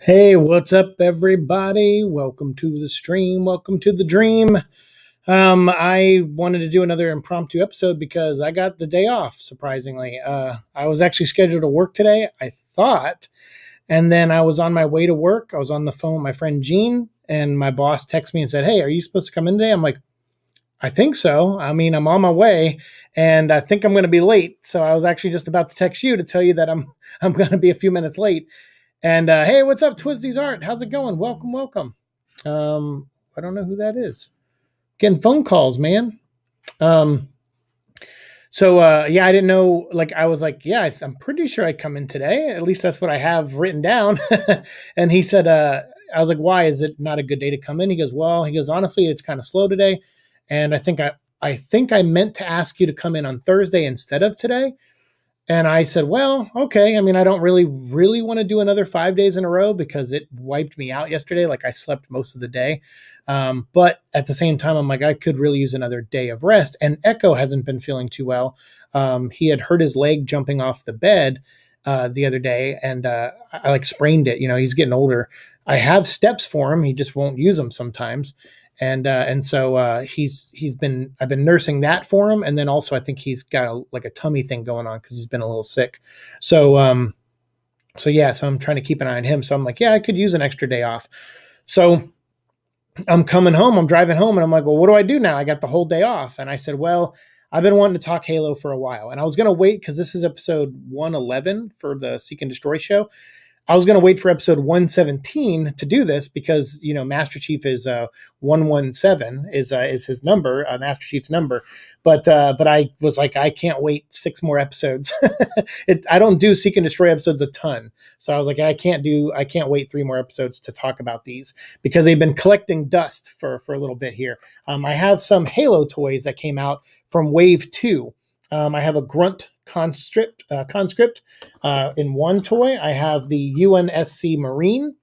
Hey, what's up, everybody? Welcome to the stream. Welcome to the dream. I wanted to do another impromptu episode because I got the day off, surprisingly. I was actually scheduled to work today, I thought, and then I was on my way to work. I was on the phone with my friend Gene, and my boss texted me and said, "Hey, are you supposed to come in today?" I'm like, "I think so. I mean, I'm on my way, and I think I'm going to be late." So I was actually just about to text you to tell you that I'm going to be a few minutes late. And hey, what's up, Twisty's Art? How's it going? Welcome, welcome. I don't know who that is. Getting phone calls, man. Um, yeah, I didn't know. Like, I was like, yeah, I'm pretty sure I come in today. At least that's what I have written down. And he said, I was like, why is it not a good day to come in? He goes, well, honestly, it's kind of slow today, and I think I meant to ask you to come in on Thursday instead of today. And I said, well, okay. I mean, I don't really want to do another 5 days in a row because it wiped me out yesterday. Like, I slept most of the day. But at the same time, I'm like, I could really use another day of rest. And Echo hasn't been feeling too well. He had hurt his leg jumping off the bed the other day, and I like sprained it. You know, he's getting older. I have steps for him. He just won't use them sometimes. And so I've been nursing that for him, and then also I think he's got a tummy thing going on because he's been a little sick. So I'm trying to keep an eye on him. So I'm like, yeah, I could use an extra day off. So I'm coming home, I'm driving home, and I'm like, well, what do I do now? I got the whole day off. And I said, well, I've been wanting to talk Halo for a while, and I was going to wait because this is episode 111 for the Seek and Destroy show. I was going to wait for episode 117 to do this because, you know, Master Chief is 117 is his number, Master Chief's number. But I was like, I can't wait 6 more episodes. I don't do Seek and Destroy episodes a ton. So I was like, I can't wait 3 more episodes to talk about these because they've been collecting dust for a little bit here. I have some Halo toys that came out from Wave 2. I have a Grunt conscript in one toy. I have the UNSC Marine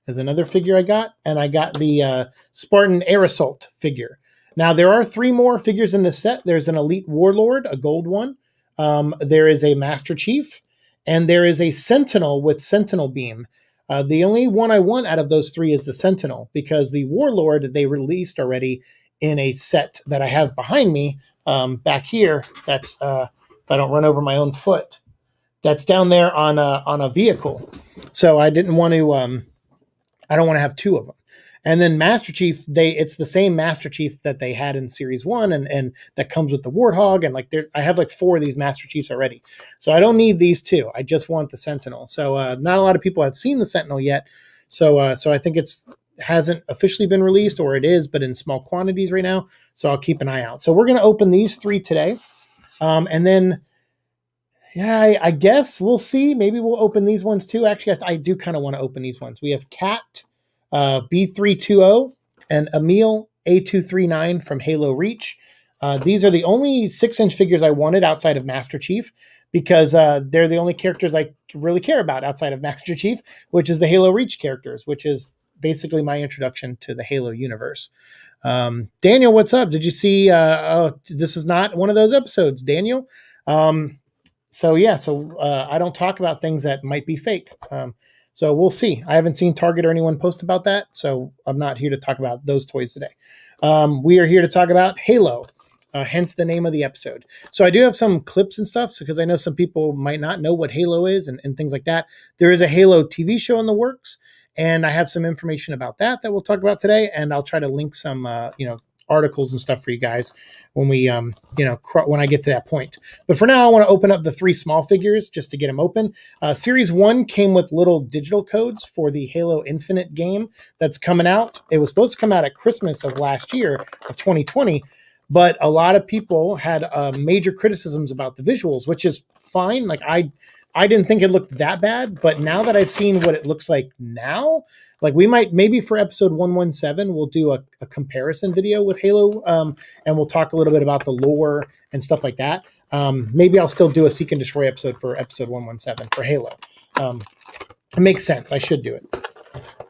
is another figure I got, and I got the Spartan Air Assault figure. Now, there are 3 more figures in this set. There's an Elite Warlord, a gold one. There is a Master Chief, and there is a Sentinel with Sentinel Beam. The only one I want out of those 3 is the Sentinel, because the Warlord they released already in a set that I have behind me back here. That's if I don't run over my own foot, that's down there on a vehicle. So I didn't want to. I don't want to have 2 of them. And then Master Chief, it's the same Master Chief that they had in Series 1, and that comes with the Warthog, and I have 4 of these Master Chiefs already. So I don't need these 2. I just want the Sentinel. So not a lot of people have seen the Sentinel yet. So I think it's hasn't officially been released, or it is, but in small quantities right now. So I'll keep an eye out. So we're going to open these 3 today. And then, yeah, I guess we'll see. Maybe we'll open these ones too. Actually, I do kind of want to open these ones. We have Cat B320 and Emil A239 from Halo Reach. These are the only 6-inch figures I wanted outside of Master Chief, because they're the only characters I really care about outside of Master Chief, which is the Halo Reach characters, which is basically my introduction to the Halo universe. Daniel, what's up? Did you see? This is not one of those episodes, Daniel. So I don't talk about things that might be fake. So we'll see. I haven't seen Target or anyone post about that, so I'm not here to talk about those toys today. We are here to talk about Halo, hence the name of the episode. So I do have some clips and stuff, because I know some people might not know what Halo is and things like that. There is a Halo TV show in the works, and I have some information about that we'll talk about today, and I'll try to link some articles and stuff for you guys when we when I get to that point. But for now, I want to open up the 3 small figures just to get them open. Series 1 came with little digital codes for the Halo Infinite game that's coming out. It was supposed to come out at Christmas of last year, of 2020, but a lot of people had major criticisms about the visuals, which is fine. Like, I didn't think it looked that bad, but now that I've seen what it looks like now, like, we might, maybe for episode 117, we'll do a comparison video with Halo, and we'll talk a little bit about the lore and stuff like that. Maybe I'll still do a Seek and Destroy episode for episode 117 for Halo. It makes sense. I should do it.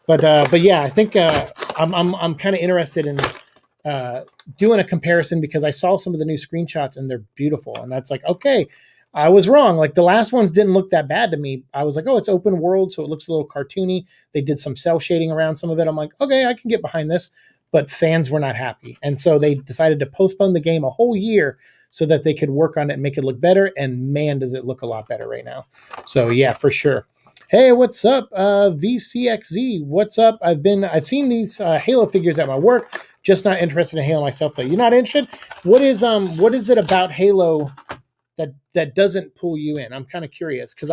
But yeah, I think I'm kind of interested in doing a comparison, because I saw some of the new screenshots and they're beautiful, and that's like, okay, I was wrong. Like the last ones didn't look that bad to me. I was like, oh, it's open world, so it looks a little cartoony. They did some cell shading around some of it. I'm like, okay, I can get behind this. But fans were not happy. And so they decided to postpone the game a whole year so that they could work on it and make it look better. And man, does it look a lot better right now. So yeah, for sure. Hey, what's up? VCXZ, what's up? I've seen these Halo figures at my work. Just not interested in Halo myself though. You're not interested? What is it about Halo that doesn't pull you in? I'm kind of curious because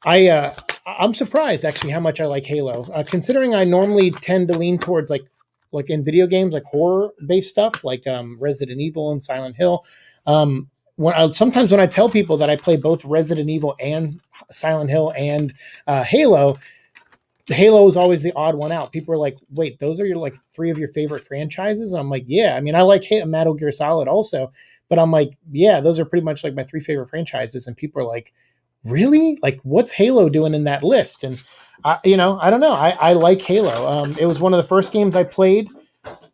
I'm surprised actually how much I like Halo. Considering I normally tend to lean towards like in video games like horror based stuff like Resident Evil and Silent Hill. Sometimes when I tell people that I play both Resident Evil and Silent Hill and Halo is always the odd one out. People are like, wait, those are your like three of your favorite franchises? And I'm like, yeah. I mean, I like Metal Gear Solid also, but I'm like, yeah, those are pretty much like my three favorite franchises. And people are like, really? Like, what's Halo doing in that list? And I don't know. I like Halo. It was one of the first games I played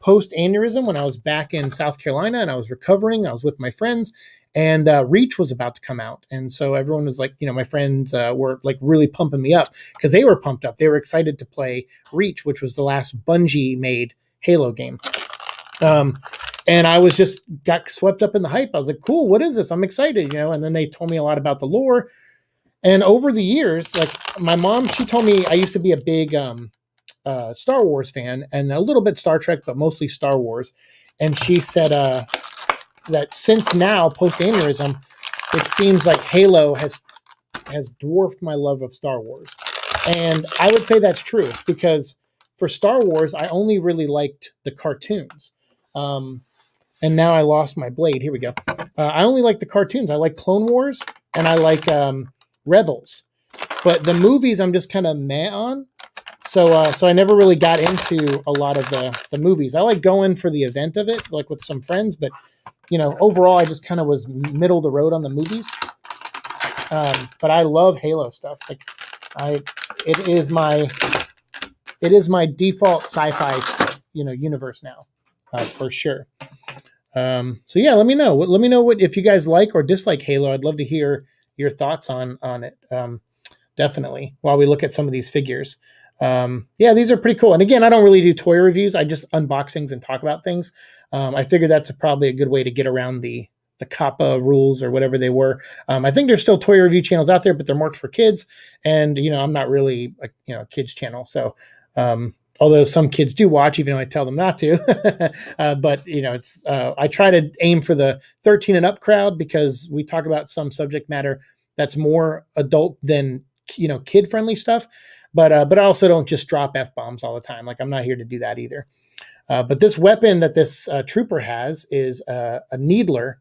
post ANEURYSM when I was back in South Carolina and I was recovering. I was with my friends. And Reach was about to come out. And so everyone was like, my friends were like really pumping me up because they were pumped up. They were excited to play Reach, which was the last Bungie made Halo game. And I was just got swept up in the hype. I was like, cool, what is this? I'm excited, And then they told me a lot about the lore. And over the years, like my mom, she told me I used to be a big Star Wars fan and a little bit Star Trek, but mostly Star Wars. And she said, that since now, post-ANEURYSM, it seems like Halo has dwarfed my love of Star Wars. And I would say that's true because for Star Wars, I only really liked the cartoons. And now I lost my blade. Here we go. I only like the cartoons. I like Clone Wars and I like Rebels. But the movies I'm just kind of meh on. So I never really got into a lot of the movies. I like going for the event of it, like with some friends, but overall, I just kind of was middle of the road on the movies. But I love Halo stuff. Like, it is my default sci-fi, universe now, for sure. So yeah, let me know. Let me know what if you guys like or dislike Halo. I'd love to hear your thoughts on it. Definitely, while we look at some of these figures. Yeah, these are pretty cool. And again, I don't really do toy reviews. I just unboxings and talk about things. I figured that's probably a good way to get around the COPPA rules or whatever they were. I think there's still toy review channels out there, but they're marked for kids. And, I'm not really a kids channel. So, although some kids do watch, even though I tell them not to, but it's, I try to aim for the 13 and up crowd because we talk about some subject matter that's more adult than, kid friendly stuff. But I also don't just drop F-bombs all the time. Like I'm not here to do that either. But this weapon that this trooper has is a Needler,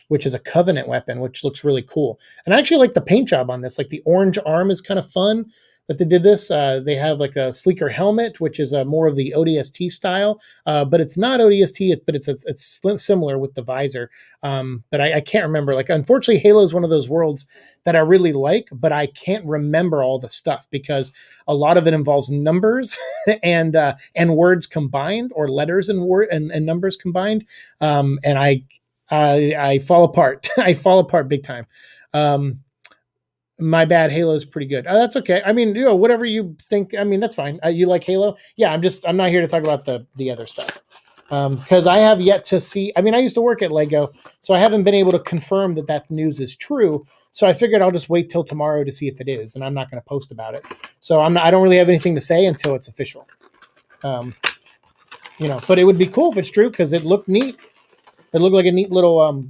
which is a Covenant weapon, which looks really cool. And I actually like the paint job on this. Like the orange arm is kind of fun that they did this. They have like a sleeker helmet, which is more of the ODST style, but it's not ODST, but it's similar with the visor. But I can't remember. Like, unfortunately, Halo is one of those worlds that I really like, but I can't remember all the stuff because a lot of it involves numbers and words combined, or letters and numbers combined. And I fall apart. I fall apart big time. My bad. Halo is pretty good. That's okay. I mean, whatever you think. I mean, that's fine. You like Halo? Yeah. I'm not here to talk about the other stuff. Because I have yet to see. I mean, I used to work at Lego, so I haven't been able to confirm that news is true. So I figured I'll just wait till tomorrow to see if it is, and I'm not going to post about it. So I don't really have anything to say until it's official. But it would be cool if it's true because it looked neat. It looked like a neat little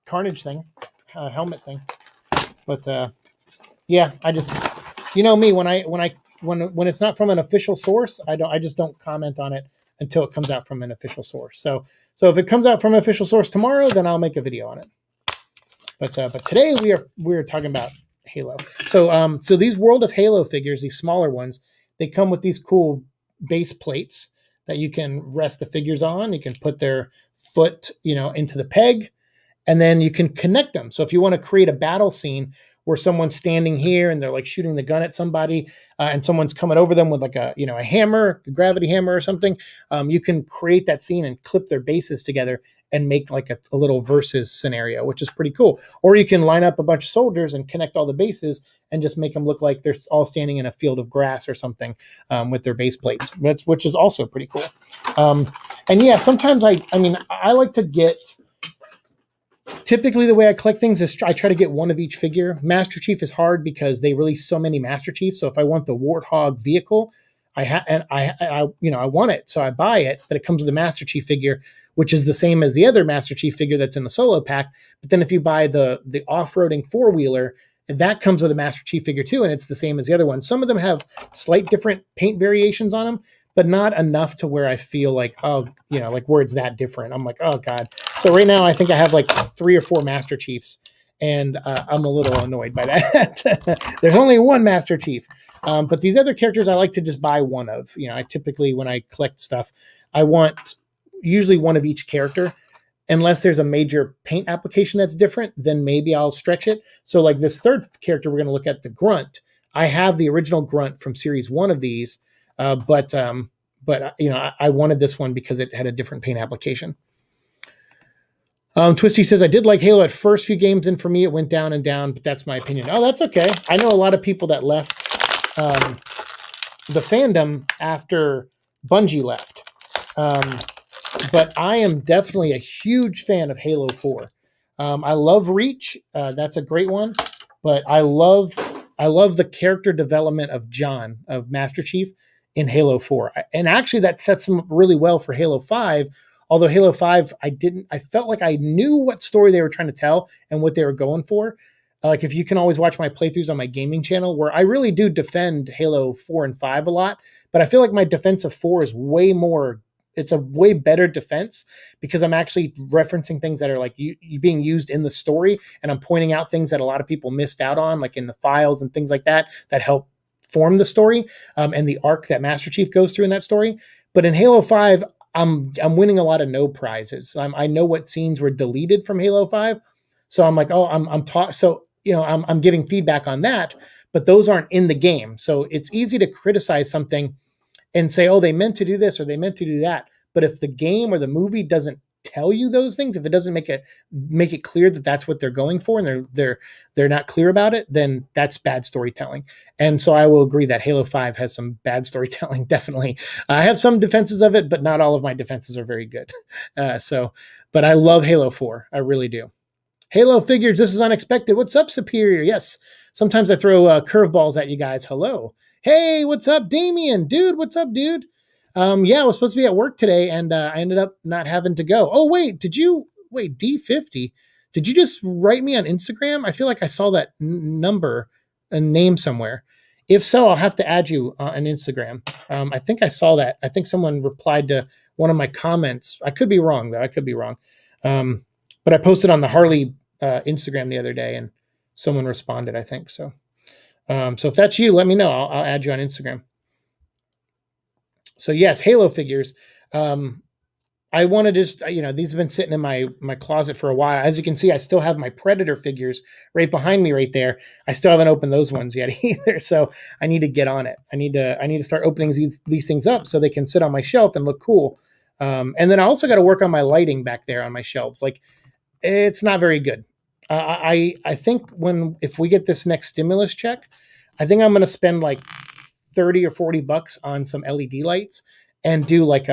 Carnage thing, helmet thing. But yeah, I just me when it's not from an official source, I just don't comment on it until it comes out from an official source. So if it comes out from an official source tomorrow, then I'll make a video on it. But today we are talking about Halo. So these World of Halo figures, these smaller ones, they come with these cool base plates that you can rest the figures on. You can put their foot, into the peg, and then you can connect them. So if you want to create a battle scene where someone's standing here and they're like shooting the gun at somebody, and someone's coming over them with like a hammer, a gravity hammer or something. You can create that scene and clip their bases together and make like a little versus scenario, which is pretty cool. Or you can line up a bunch of soldiers and connect all the bases and just make them look like they're all standing in a field of grass or something, with their base plates, which is also pretty cool. And yeah, sometimes I like to get, typically the way I collect things is I try to get one of each figure. Master Chief is hard because they release so many Master Chiefs. So if I want the Warthog vehicle, I want it, so I buy it, but it comes with a Master Chief figure, which is the same as the other Master Chief figure that's in the solo pack. But then if you buy the off-roading four-wheeler, that comes with a Master Chief figure too, and it's the same as the other one. Some of them have slight different paint variations on them, but not enough to where I feel like, like where it's that different. I'm like, oh God. So right now I think I have like 3 or 4 Master Chiefs, and I'm a little annoyed by that. There's only one Master Chief. But these other characters I like to just buy one of. I typically, when I collect stuff, I want usually one of each character. Unless there's a major paint application that's different, then maybe I'll stretch it. So like this third character we're going to look at, the Grunt. I have the original Grunt from series 1 of these, but I wanted this one because it had a different paint application. Twisty says, I did like Halo at first few games, and for me it went down and down, but that's my opinion. Oh, that's okay. I know a lot of people that left the fandom after Bungie left. But I am definitely a huge fan of Halo 4. I love Reach. That's a great one. But I love the character development of John, of Master Chief, in Halo 4. And actually that sets him up really well for Halo 5. Although Halo 5, I felt like I knew what story they were trying to tell and what they were going for. Like if you can always watch my playthroughs on my gaming channel, where I really do defend Halo 4 and 5 a lot, but I feel like my defense of 4 is it's a way better defense because I'm actually referencing things that are like you being used in the story, and I'm pointing out things that a lot of people missed out on, like in the files and things like that help form the story, and the arc that Master Chief goes through in that story. But in Halo 5, I'm winning a lot of no prizes. I know what scenes were deleted from Halo 5, so I'm like, oh, I'm giving feedback on that, but those aren't in the game. So it's easy to criticize something and say, oh, they meant to do this or they meant to do that. But if the game or the movie doesn't tell you those things, if it doesn't make it clear that that's what they're going for, and they're not clear about it, then that's bad storytelling. And so I will agree that Halo 5 has some bad storytelling, definitely. I have some defenses of it, but not all of my defenses are very good. But I love Halo 4. I really do. Halo figures, this is unexpected. What's up, Superior? Yes, sometimes I throw curveballs at you guys. Hello. Hey, what's up, Damien? Dude, what's up, dude? Yeah, I was supposed to be at work today, and I ended up not having to go. Oh, wait, D50? Did you just write me on Instagram? I feel like I saw that number and name somewhere. If so, I'll have to add you on Instagram. I think I saw that. I think someone replied to one of my comments. I could be wrong, though. I could be wrong. But I posted on the Harley Instagram the other day, and someone responded, I think. So if that's you, let me know. I'll add you on Instagram. So yes, Halo figures. I want to just, these have been sitting in my closet for a while. As you can see, I still have my Predator figures right behind me right there. I still haven't opened those ones yet either. So I need to get on it. I need to start opening these things up so they can sit on my shelf and look cool. And then I also got to work on my lighting back there on my shelves. Like, it's not very good. I think if we get this next stimulus check, I think I'm going to spend like $30 or $40 on some LED lights and do like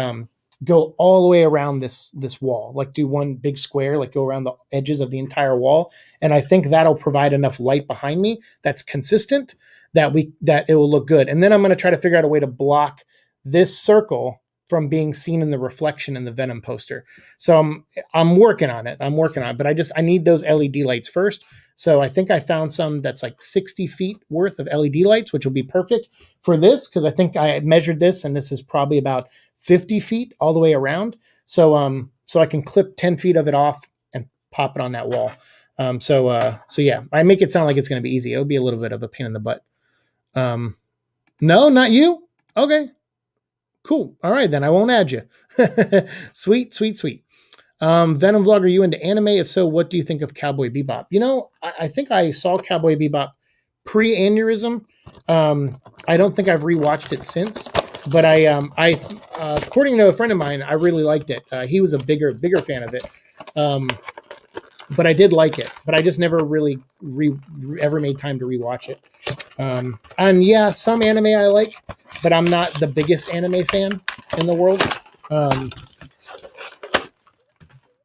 go all the way around this wall, like do one big square, like go around the edges of the entire wall. And I think that'll provide enough light behind me that's consistent that it will look good. And then I'm going to try to figure out a way to block this circle from being seen in the reflection in the Venom poster. So I'm working on it. But I need those LED lights first. So I think I found some that's like 60 feet worth of LED lights, which will be perfect for this, because I think I measured this, and this is probably about 50 feet all the way around. So I can clip 10 feet of it off and pop it on that wall. So yeah, I make it sound like it's going to be easy. It'll be a little bit of a pain in the butt. No, not you. Okay. Cool. All right, then I won't add you. Sweet. Venom Vlog, are you into anime? If so, what do you think of Cowboy Bebop? I think I saw Cowboy Bebop pre-ANEURYSM. I don't think I've rewatched it since, but according to a friend of mine, I really liked it. He was a bigger fan of it. But I did like it, but I just never really ever made time to rewatch it. And yeah, some anime I like, but I'm not the biggest anime fan in the world.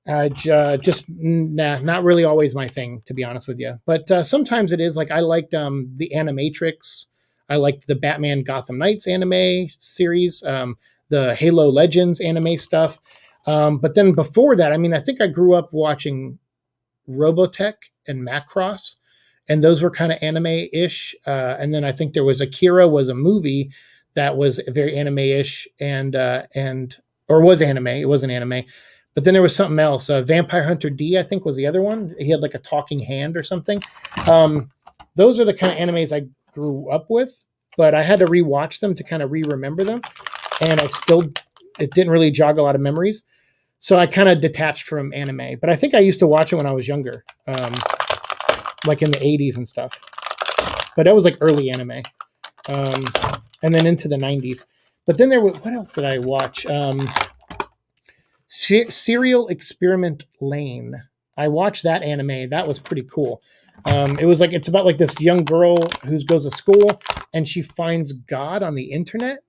Not really always my thing, to be honest with you. But sometimes it is. Like I liked the Animatrix. I liked the Batman Gotham Knights anime series, the Halo Legends anime stuff. But then before that, I mean, I think I grew up watching Robotech and Macross, and those were kind of anime-ish. And then I think there was Akira was a movie that was very anime-ish and or was anime. It wasn't anime. But then there was something else. Vampire Hunter D, I think, was the other one. He had like a talking hand or something. Those are the kind of animes I grew up with, but I had to rewatch them to kind of re-remember them. And it didn't really jog a lot of memories. So I kind of detached from anime. But I think I used to watch it when I was younger, like in the 80s and stuff. But that was like early anime. And then into the 90s. But then what else did I watch? Serial Experiment Lane. I watched that anime. That was pretty cool. It's about like this young girl who goes to school and she finds God on the internet.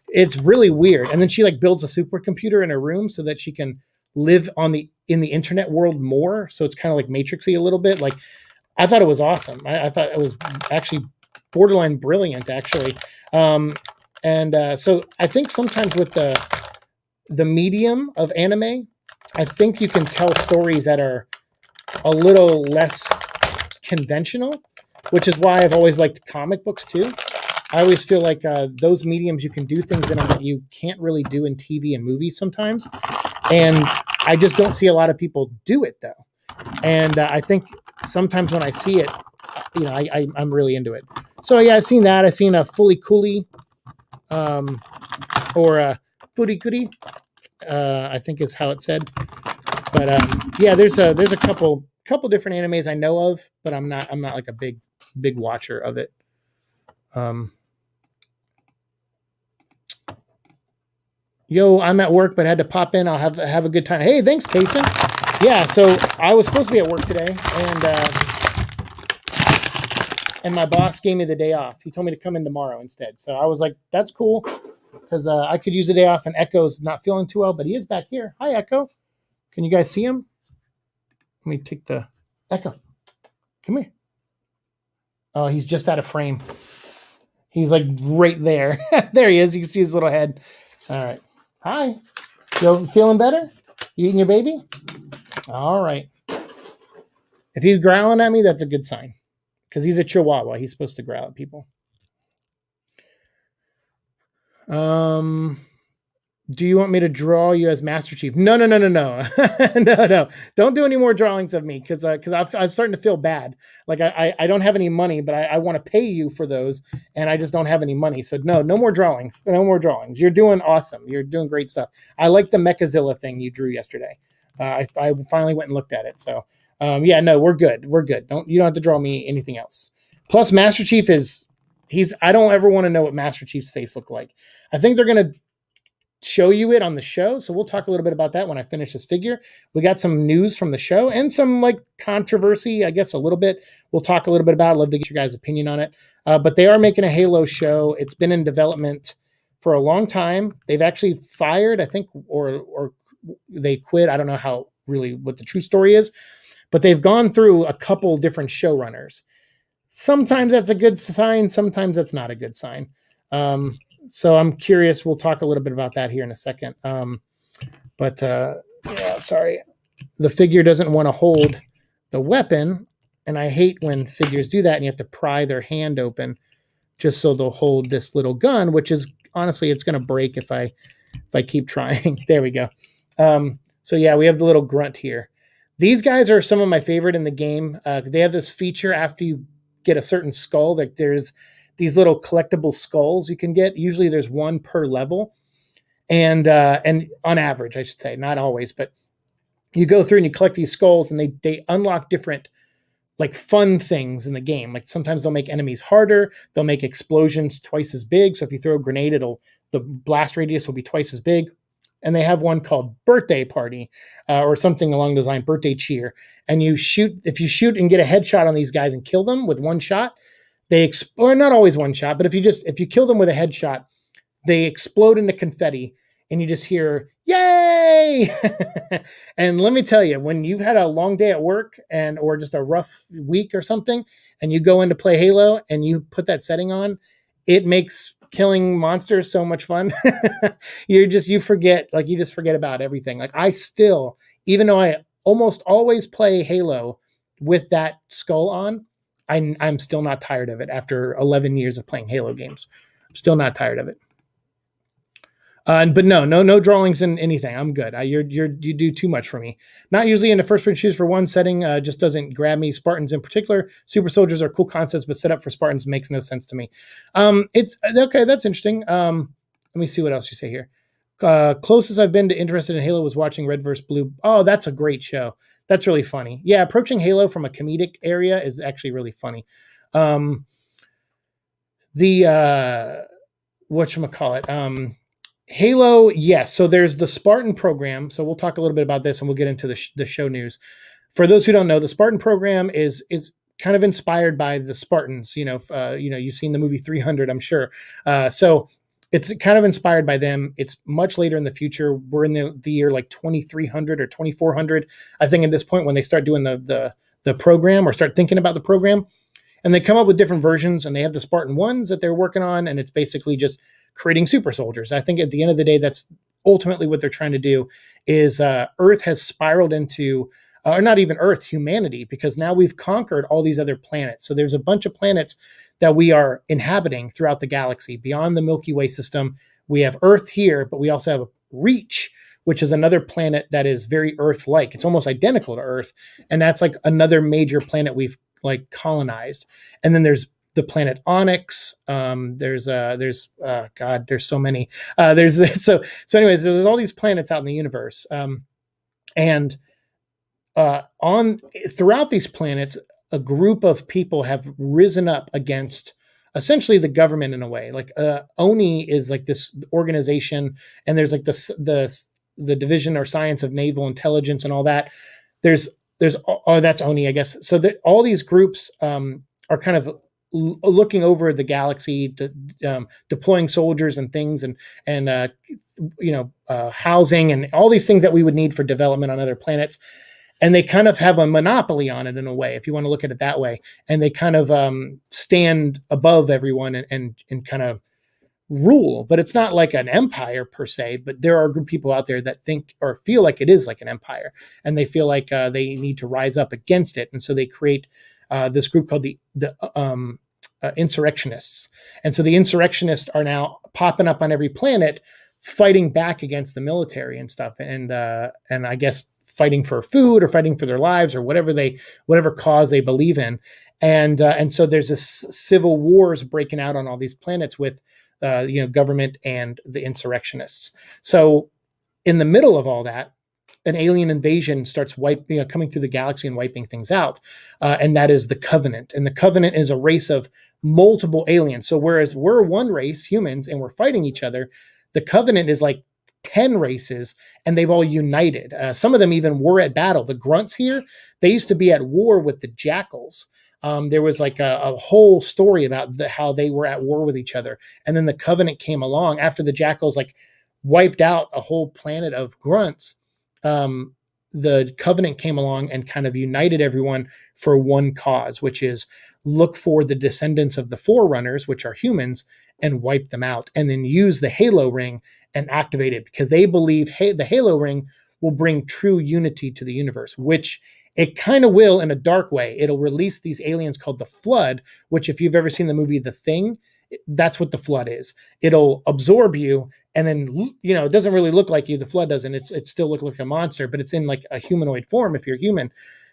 It's really weird. And then she like builds a supercomputer in her room so that she can live in the internet world more. So it's kind of like Matrixy a little bit. Like I thought it was awesome. I thought it was actually borderline brilliant, actually. So I think sometimes with the medium of anime, I think you can tell stories that are a little less conventional, which is why I've always liked comic books too. I always feel like those mediums, you can do things in them that you can't really do in TV and movies sometimes. And I just don't see a lot of people do it though. And I think sometimes when I see it, I'm really into it. So yeah, I've seen that. I've seen a Fully Cooley or a Footy Goody, I think is how it's said. But yeah, there's a couple different animes I know of, but I'm not like a big watcher of it. Yo, I'm at work, but had to pop in. I'll have a good time. Hey, thanks, Kason. Yeah, so I was supposed to be at work today, and my boss gave me the day off. He told me to come in tomorrow instead. So I was like, that's cool, because I could use the day off, and Echo's not feeling too well, but he is back here. Hi, Echo. Can you guys see him? Let me take the Echo. Come here. Oh, he's just out of frame. He's like right there. There he is. You can see his little head. All right. Hi. You feeling better? You eating your baby? All right. If he's growling at me, that's a good sign. Because he's a Chihuahua. He's supposed to growl at people. Do you want me to draw you as Master Chief? No. No. Don't do any more drawings of me because I'm starting to feel bad. Like I don't have any money, but I want to pay you for those, and I just don't have any money. So no more drawings. No more drawings. You're doing awesome. You're doing great stuff. I like the Mechazilla thing you drew yesterday. I finally went and looked at it. So yeah, no, we're good. We're good. You don't have to draw me anything else. Plus, Master Chief I don't ever want to know what Master Chief's face looked like. I think they're gonna show you it on the show, so we'll talk a little bit about that when I finish this figure. We got some news from the show and some like controversy, I guess, a little bit. We'll talk a little bit about it. I'd love to get your guys' opinion on it. But they are making a Halo show. It's been in development for a long time. They've actually fired, I think, or they quit. I don't know what the true story is, but they've gone through a couple different showrunners. Sometimes that's a good sign. Sometimes that's not a good sign. So I'm curious. We'll talk a little bit about that here in a second. Yeah, sorry. The figure doesn't want to hold the weapon, and I hate when figures do that and you have to pry their hand open just so they'll hold this little gun, which is honestly, it's going to break if I keep trying. There we go. So yeah, we have the little grunt here. These guys are some of my favorite in the game. They have this feature after you get a certain skull that there's these little collectible skulls you can get. Usually there's one per level. And on average, I should say, not always, but you go through and you collect these skulls, and they unlock different like fun things in the game. Like sometimes they'll make enemies harder. They'll make explosions twice as big. So if you throw a grenade, the blast radius will be twice as big. And they have one called Birthday Party, or something along those lines, Birthday Cheer. And if you shoot and get a headshot on these guys and kill them with one shot, or not always one shot, but if you kill them with a headshot, they explode into confetti, and you just hear yay. And let me tell you, when you've had a long day at work or just a rough week or something, and you go in to play Halo and you put that setting on, it makes killing monsters so much fun. You just forget about everything. Like I still, even though I almost always play Halo with that skull on, I'm still not tired of it after 11 years of playing Halo games. I'm still not tired of it. But no drawings in anything. I'm good. You do too much for me. Not usually into first-person shooters for one setting. Just doesn't grab me. Spartans in particular. Super soldiers are cool concepts, but set up for Spartans makes no sense to me. It's okay. That's interesting. Let me see what else you say here. Closest I've been to interested in Halo was watching Red vs. Blue. Oh, that's a great show. That's really funny. Yeah, approaching Halo from a comedic area is actually really funny. Whatchamacallit? Halo, yes. So there's the Spartan program. So we'll talk a little bit about this, and we'll get into the show news. For those who don't know, the Spartan program is kind of inspired by the Spartans. You've seen the movie 300, I'm sure. So it's kind of inspired by them. It's much later in the future. We're in the year like 2300 or 2400, I think, at this point, when they start doing the program or start thinking about the program. And they come up with different versions, and they have the Spartan ones that they're working on, and it's basically just creating super soldiers. I think at the end of the day, that's ultimately what they're trying to do. Is Earth has spiraled into, or not even Earth, humanity, because now we've conquered all these other planets. So there's a bunch of planets that we are inhabiting throughout the galaxy. Beyond the Milky Way system, we have Earth here, but we also have Reach, which is another planet that is very Earth-like. It's almost identical to Earth, and that's like another major planet we've like colonized. And then there's the planet Onyx. There's so many. Anyways, there's all these planets out in the universe, and throughout these planets, a group of people have risen up against essentially the government in a way. Like ONI is like this organization, and there's like the division or science of naval intelligence and all that. There's that's ONI, I guess. So that all these groups are kind of looking over the galaxy, deploying soldiers and things, and housing and all these things that we would need for development on other planets. And they kind of have a monopoly on it in a way, if you want to look at it that way. And they kind of stand above everyone and kind of rule. But it's not like an empire per se, but there are a group of people out there that think or feel like it is like an empire, and they feel like they need to rise up against it. And so they create this group called the insurrectionists. And so the insurrectionists are now popping up on every planet, fighting back against the military and stuff. And I guess fighting for food or fighting for their lives or whatever cause they believe in. And so there's this civil wars breaking out on all these planets with government and the insurrectionists. So in the middle of all that, an alien invasion starts coming through the galaxy and wiping things out. And that is the Covenant. And the Covenant is a race of multiple aliens. So whereas we're one race, humans, and we're fighting each other, the Covenant is like 10 races, and they've all united. Some of them even were at battle. The Grunts here, they used to be at war with the Jackals. There was like a whole story about how they were at war with each other. And then the Covenant came along after the Jackals like wiped out a whole planet of Grunts. The Covenant came along and kind of united everyone for one cause, which is look for the descendants of the Forerunners, which are humans, and wipe them out, and then use the Halo ring and activate it, because they believe the Halo ring will bring true unity to the universe, which it kind of will in a dark way. It'll release these aliens called the Flood, which if you've ever seen the movie The Thing, that's what the Flood is. It'll absorb you, and then, it doesn't really look like you. The Flood doesn't. It still look like a monster, but it's in like a humanoid form if you're human.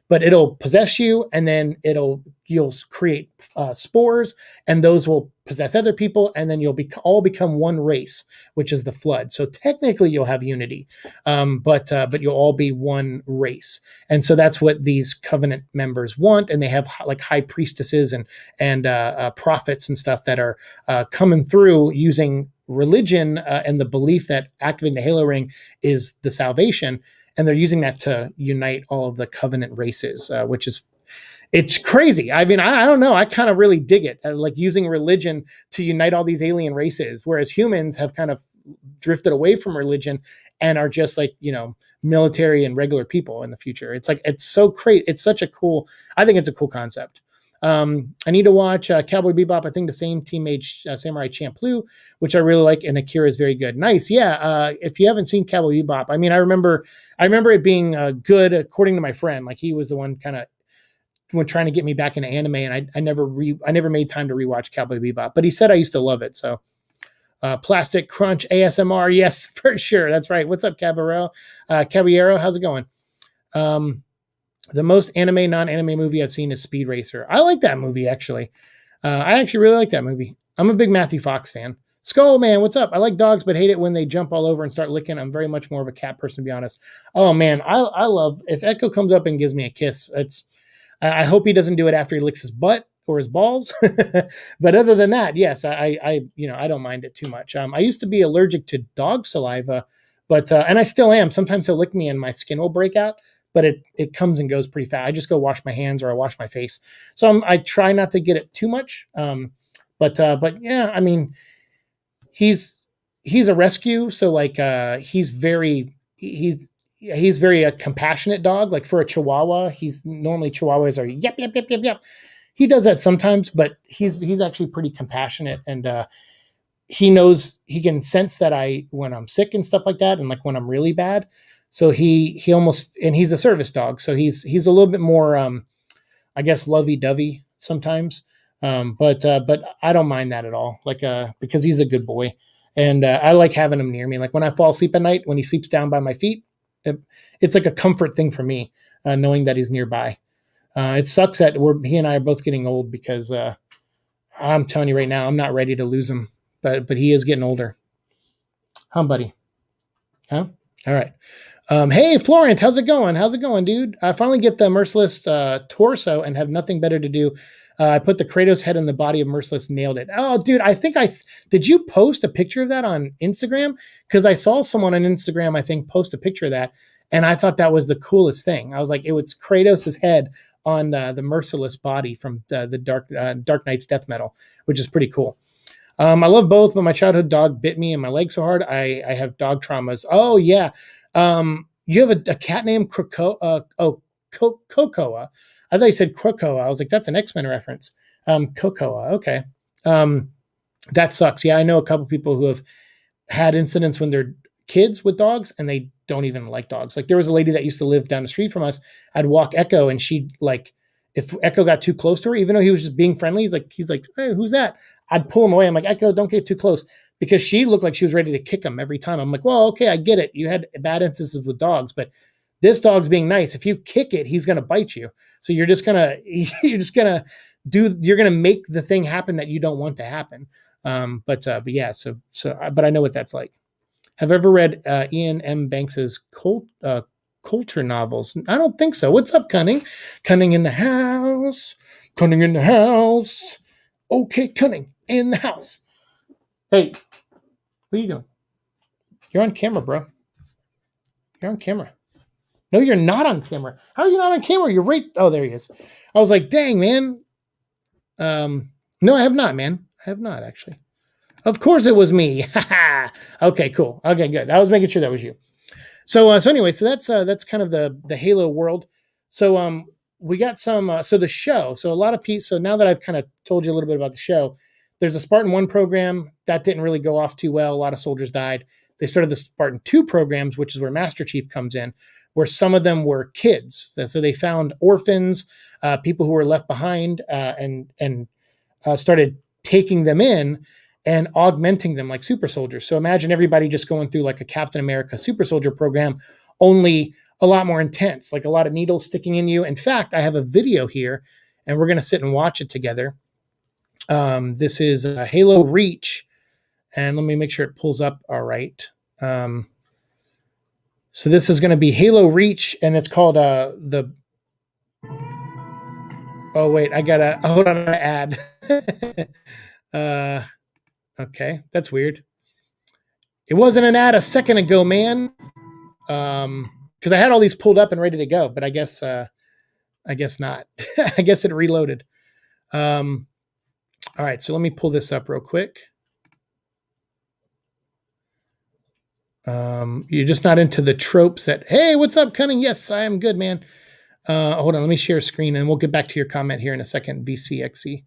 But it'll possess you, and then you'll create spores, and those will possess other people, and then you'll all become one race, which is the Flood. So technically, you'll have unity, but you'll all be one race, and so that's what these covenant members want. And they have like high priestesses and prophets and stuff that are coming through using religion and the belief that activating the Halo ring is the salvation, and they're using that to unite all of the covenant races, which is it's crazy. I mean, I don't know. I kind of really dig it, like using religion to unite all these alien races, whereas humans have kind of drifted away from religion and are just like, military and regular people in the future. It's like, it's so great. It's such a cool, I think it's a cool concept. I need to watch Cowboy Bebop. I think the same team made Samurai Champloo, which I really like, and Akira is very good. Nice, yeah. If you haven't seen Cowboy Bebop, I mean, I remember it being good according to my friend. Like he was the one kind of when trying to get me back into anime, and I never made time to rewatch Cowboy Bebop, but he said I used to love it. So Plastic Crunch ASMR, yes, for sure, that's right. What's up, Caballero? How's it going? The most non-anime movie I've seen is Speed Racer. I like that movie, actually. I actually really like that movie. I'm a big Matthew Fox fan. Skull Man, what's up? I like dogs, but hate it when they jump all over and start licking. I'm very much more of a cat person, to be honest. Oh man, I love if Echo comes up and gives me a kiss. I hope he doesn't do it after he licks his butt or his balls. But other than that, yes, I don't mind it too much. I used to be allergic to dog saliva, but and I still am. Sometimes he'll lick me and my skin will break out, but it comes and goes pretty fast. I just go wash my hands or I wash my face. So I try not to get it too much. But yeah, I mean, he's a rescue. So like, he's very a compassionate dog. Like for a Chihuahua, Chihuahuas are yep, yep, yep, yep, yep. He does that sometimes, but he's actually pretty compassionate, and he knows, he can sense that when I'm sick and stuff like that, and like when I'm really bad. So he almost, and he's a service dog, so he's a little bit more, I guess, lovey-dovey sometimes. But I don't mind that at all. Like because he's a good boy, and I like having him near me. Like when I fall asleep at night, when he sleeps down by my feet. It's like a comfort thing for me, knowing that he's nearby. It sucks that he and I are both getting old because I'm telling you right now, I'm not ready to lose him, but he is getting older. Huh, buddy? Huh? All right. Hey, Florent, how's it going? How's it going, dude? I finally get the Merciless torso and have nothing better to do. I put the Kratos head in the body of Merciless, nailed it. Oh, dude, I think did you post a picture of that on Instagram? Because I saw someone on Instagram, I think, post a picture of that, and I thought that was the coolest thing. I was like, it was Kratos' head on the Merciless body from the Dark Knight's death metal, which is pretty cool. I love both, but my childhood dog bit me in my leg so hard, I have dog traumas. Oh, yeah. You have a cat named Cocoa. I thought you said Krakoa. I was like, that's an X-Men reference. Cocoa. Okay. That sucks. Yeah, I know a couple people who have had incidents when they're kids with dogs and they don't even like dogs. Like there was a lady that used to live down the street from us. I'd walk Echo and she'd like, if Echo got too close to her, even though he was just being friendly, he's like, hey, who's that? I'd pull him away. I'm like, Echo, don't get too close, because she looked like she was ready to kick him every time. I'm like, well, okay, I get it. You had bad instances with dogs, but this dog's being nice. If you kick it, he's going to bite you. So you're going to make the thing happen that you don't want to happen. But yeah, but I know what that's like. Have ever read Ian M. Banks's culture novels? I don't think so. What's up, Cunning? Cunning in the house. Cunning in the house. Okay, Cunning in the house. Hey, what are you doing? You're on camera, bro. You're on camera. No, you're not on camera. How are you not on camera? You're right. Oh, there he is. I was like, dang, man. No, I have not, man. I have not, actually. Of course it was me. Okay, cool. Okay, good. I was making sure that was you. So anyway, so that's kind of the Halo world. So we got some. So the show. So a lot of people. So now that I've kind of told you a little bit about the show, there's a Spartan 1 program that didn't really go off too well. A lot of soldiers died. They started the Spartan 2 programs, which is where Master Chief comes in, where some of them were kids. So they found orphans, people who were left behind, and started taking them in and augmenting them like super soldiers. So imagine everybody just going through like a Captain America super soldier program, only a lot more intense, like a lot of needles sticking in you. In fact, I have a video here, and we're going to sit and watch it together. This is Halo Reach, and let me make sure it pulls up all right. So this is going to be Halo Reach, and it's called the. Oh wait, I gotta hold on an ad. Okay, that's weird. It wasn't an ad a second ago, man. Because I had all these pulled up and ready to go, but I guess not. I guess it reloaded. All right, so let me pull this up real quick. You're just not into the tropes that, hey, what's up, Cunning? Yes, I am good, man. Hold on, let me share a screen and we'll get back to your comment here in a second, VCXE.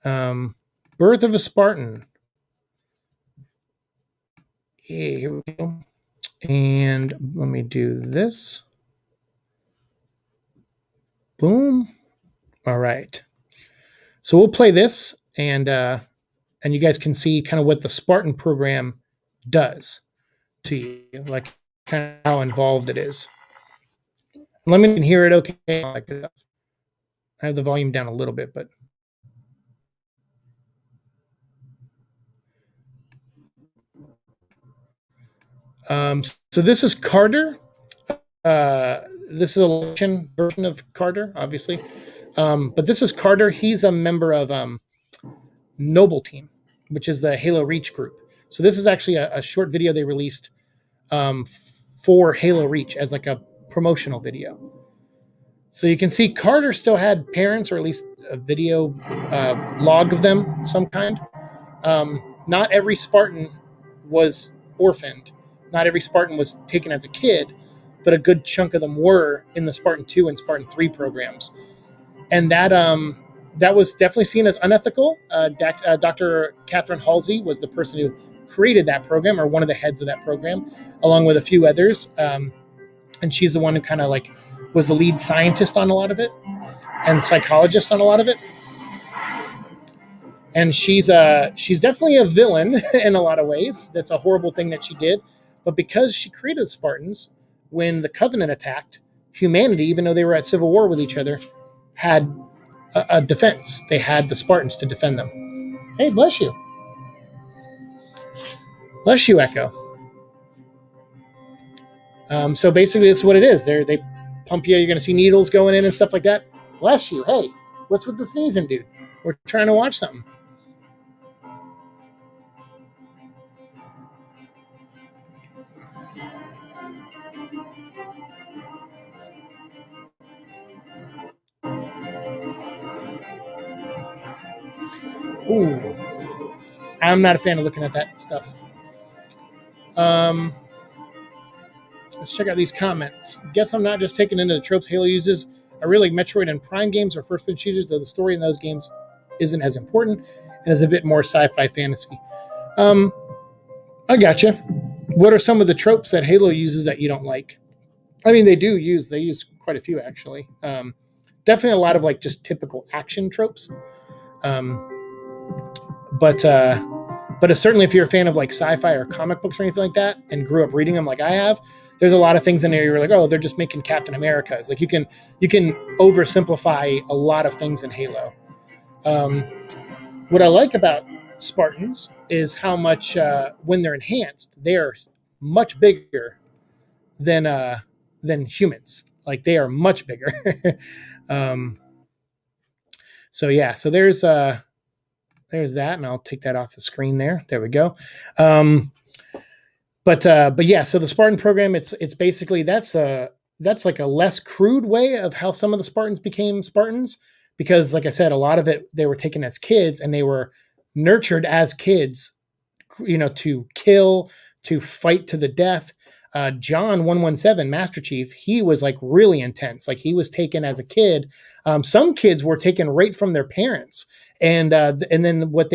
Birth of a Spartan. Hey, here we go. And let me do this. Boom. All right. So we'll play this and you guys can see kind of what the Spartan program does to you, like kind of how involved it is. Let me hear it okay. I have the volume down a little bit, but so this is Carter. This is a election version of Carter, obviously. But this is Carter. He's a member of Noble Team, which is the Halo Reach group. So this is actually a short video they released for Halo Reach as like a promotional video. So you can see Carter still had parents, or at least a video log of them, some kind. Not every Spartan was orphaned. Not every Spartan was taken as a kid, but a good chunk of them were in the Spartan 2 and Spartan 3 programs. And that was definitely seen as unethical. Dr. Catherine Halsey was the person who created that program, or one of the heads of that program, along with a few others. And she's the one who kind of like was the lead scientist on a lot of it and psychologist on a lot of it. And she's definitely a villain in a lot of ways. That's a horrible thing that she did. But because she created the Spartans, when the Covenant attacked, humanity, even though they were at civil war with each other, had a defense. They had the Spartans to defend them. Hey, bless you. Bless you, Echo. So basically, this is what it is. They pump you. You're going to see needles going in and stuff like that. Bless you. Hey, what's with the sneezing, dude? We're trying to watch something. Ooh, I'm not a fan of looking at that stuff. Let's check out these comments. Guess I'm not just taken into the tropes Halo uses. I really like Metroid and Prime games or first-person shooters, though the story in those games isn't as important and is a bit more sci-fi fantasy. I gotcha. What are some of the tropes that Halo uses that you don't like? I mean, they use quite a few actually. Definitely a lot of like just typical action tropes. But certainly if you're a fan of like sci-fi or comic books or anything like that and grew up reading them like I have, there's a lot of things in there you're like, oh, they're just making Captain America. It's like you can oversimplify a lot of things in Halo. What I like about Spartans is how much when they're enhanced, they are much bigger than humans. Like they are much bigger. So yeah, so there's that, and I'll take that off the screen there. There we go. But yeah, so the Spartan program, it's basically that's like a less crude way of how some of the Spartans became Spartans, because like I said, a lot of it they were taken as kids and they were nurtured as kids, to kill, to fight to the death. John 117, Master Chief, he was like really intense. Like he was taken as a kid. Some kids were taken right from their parents, and then what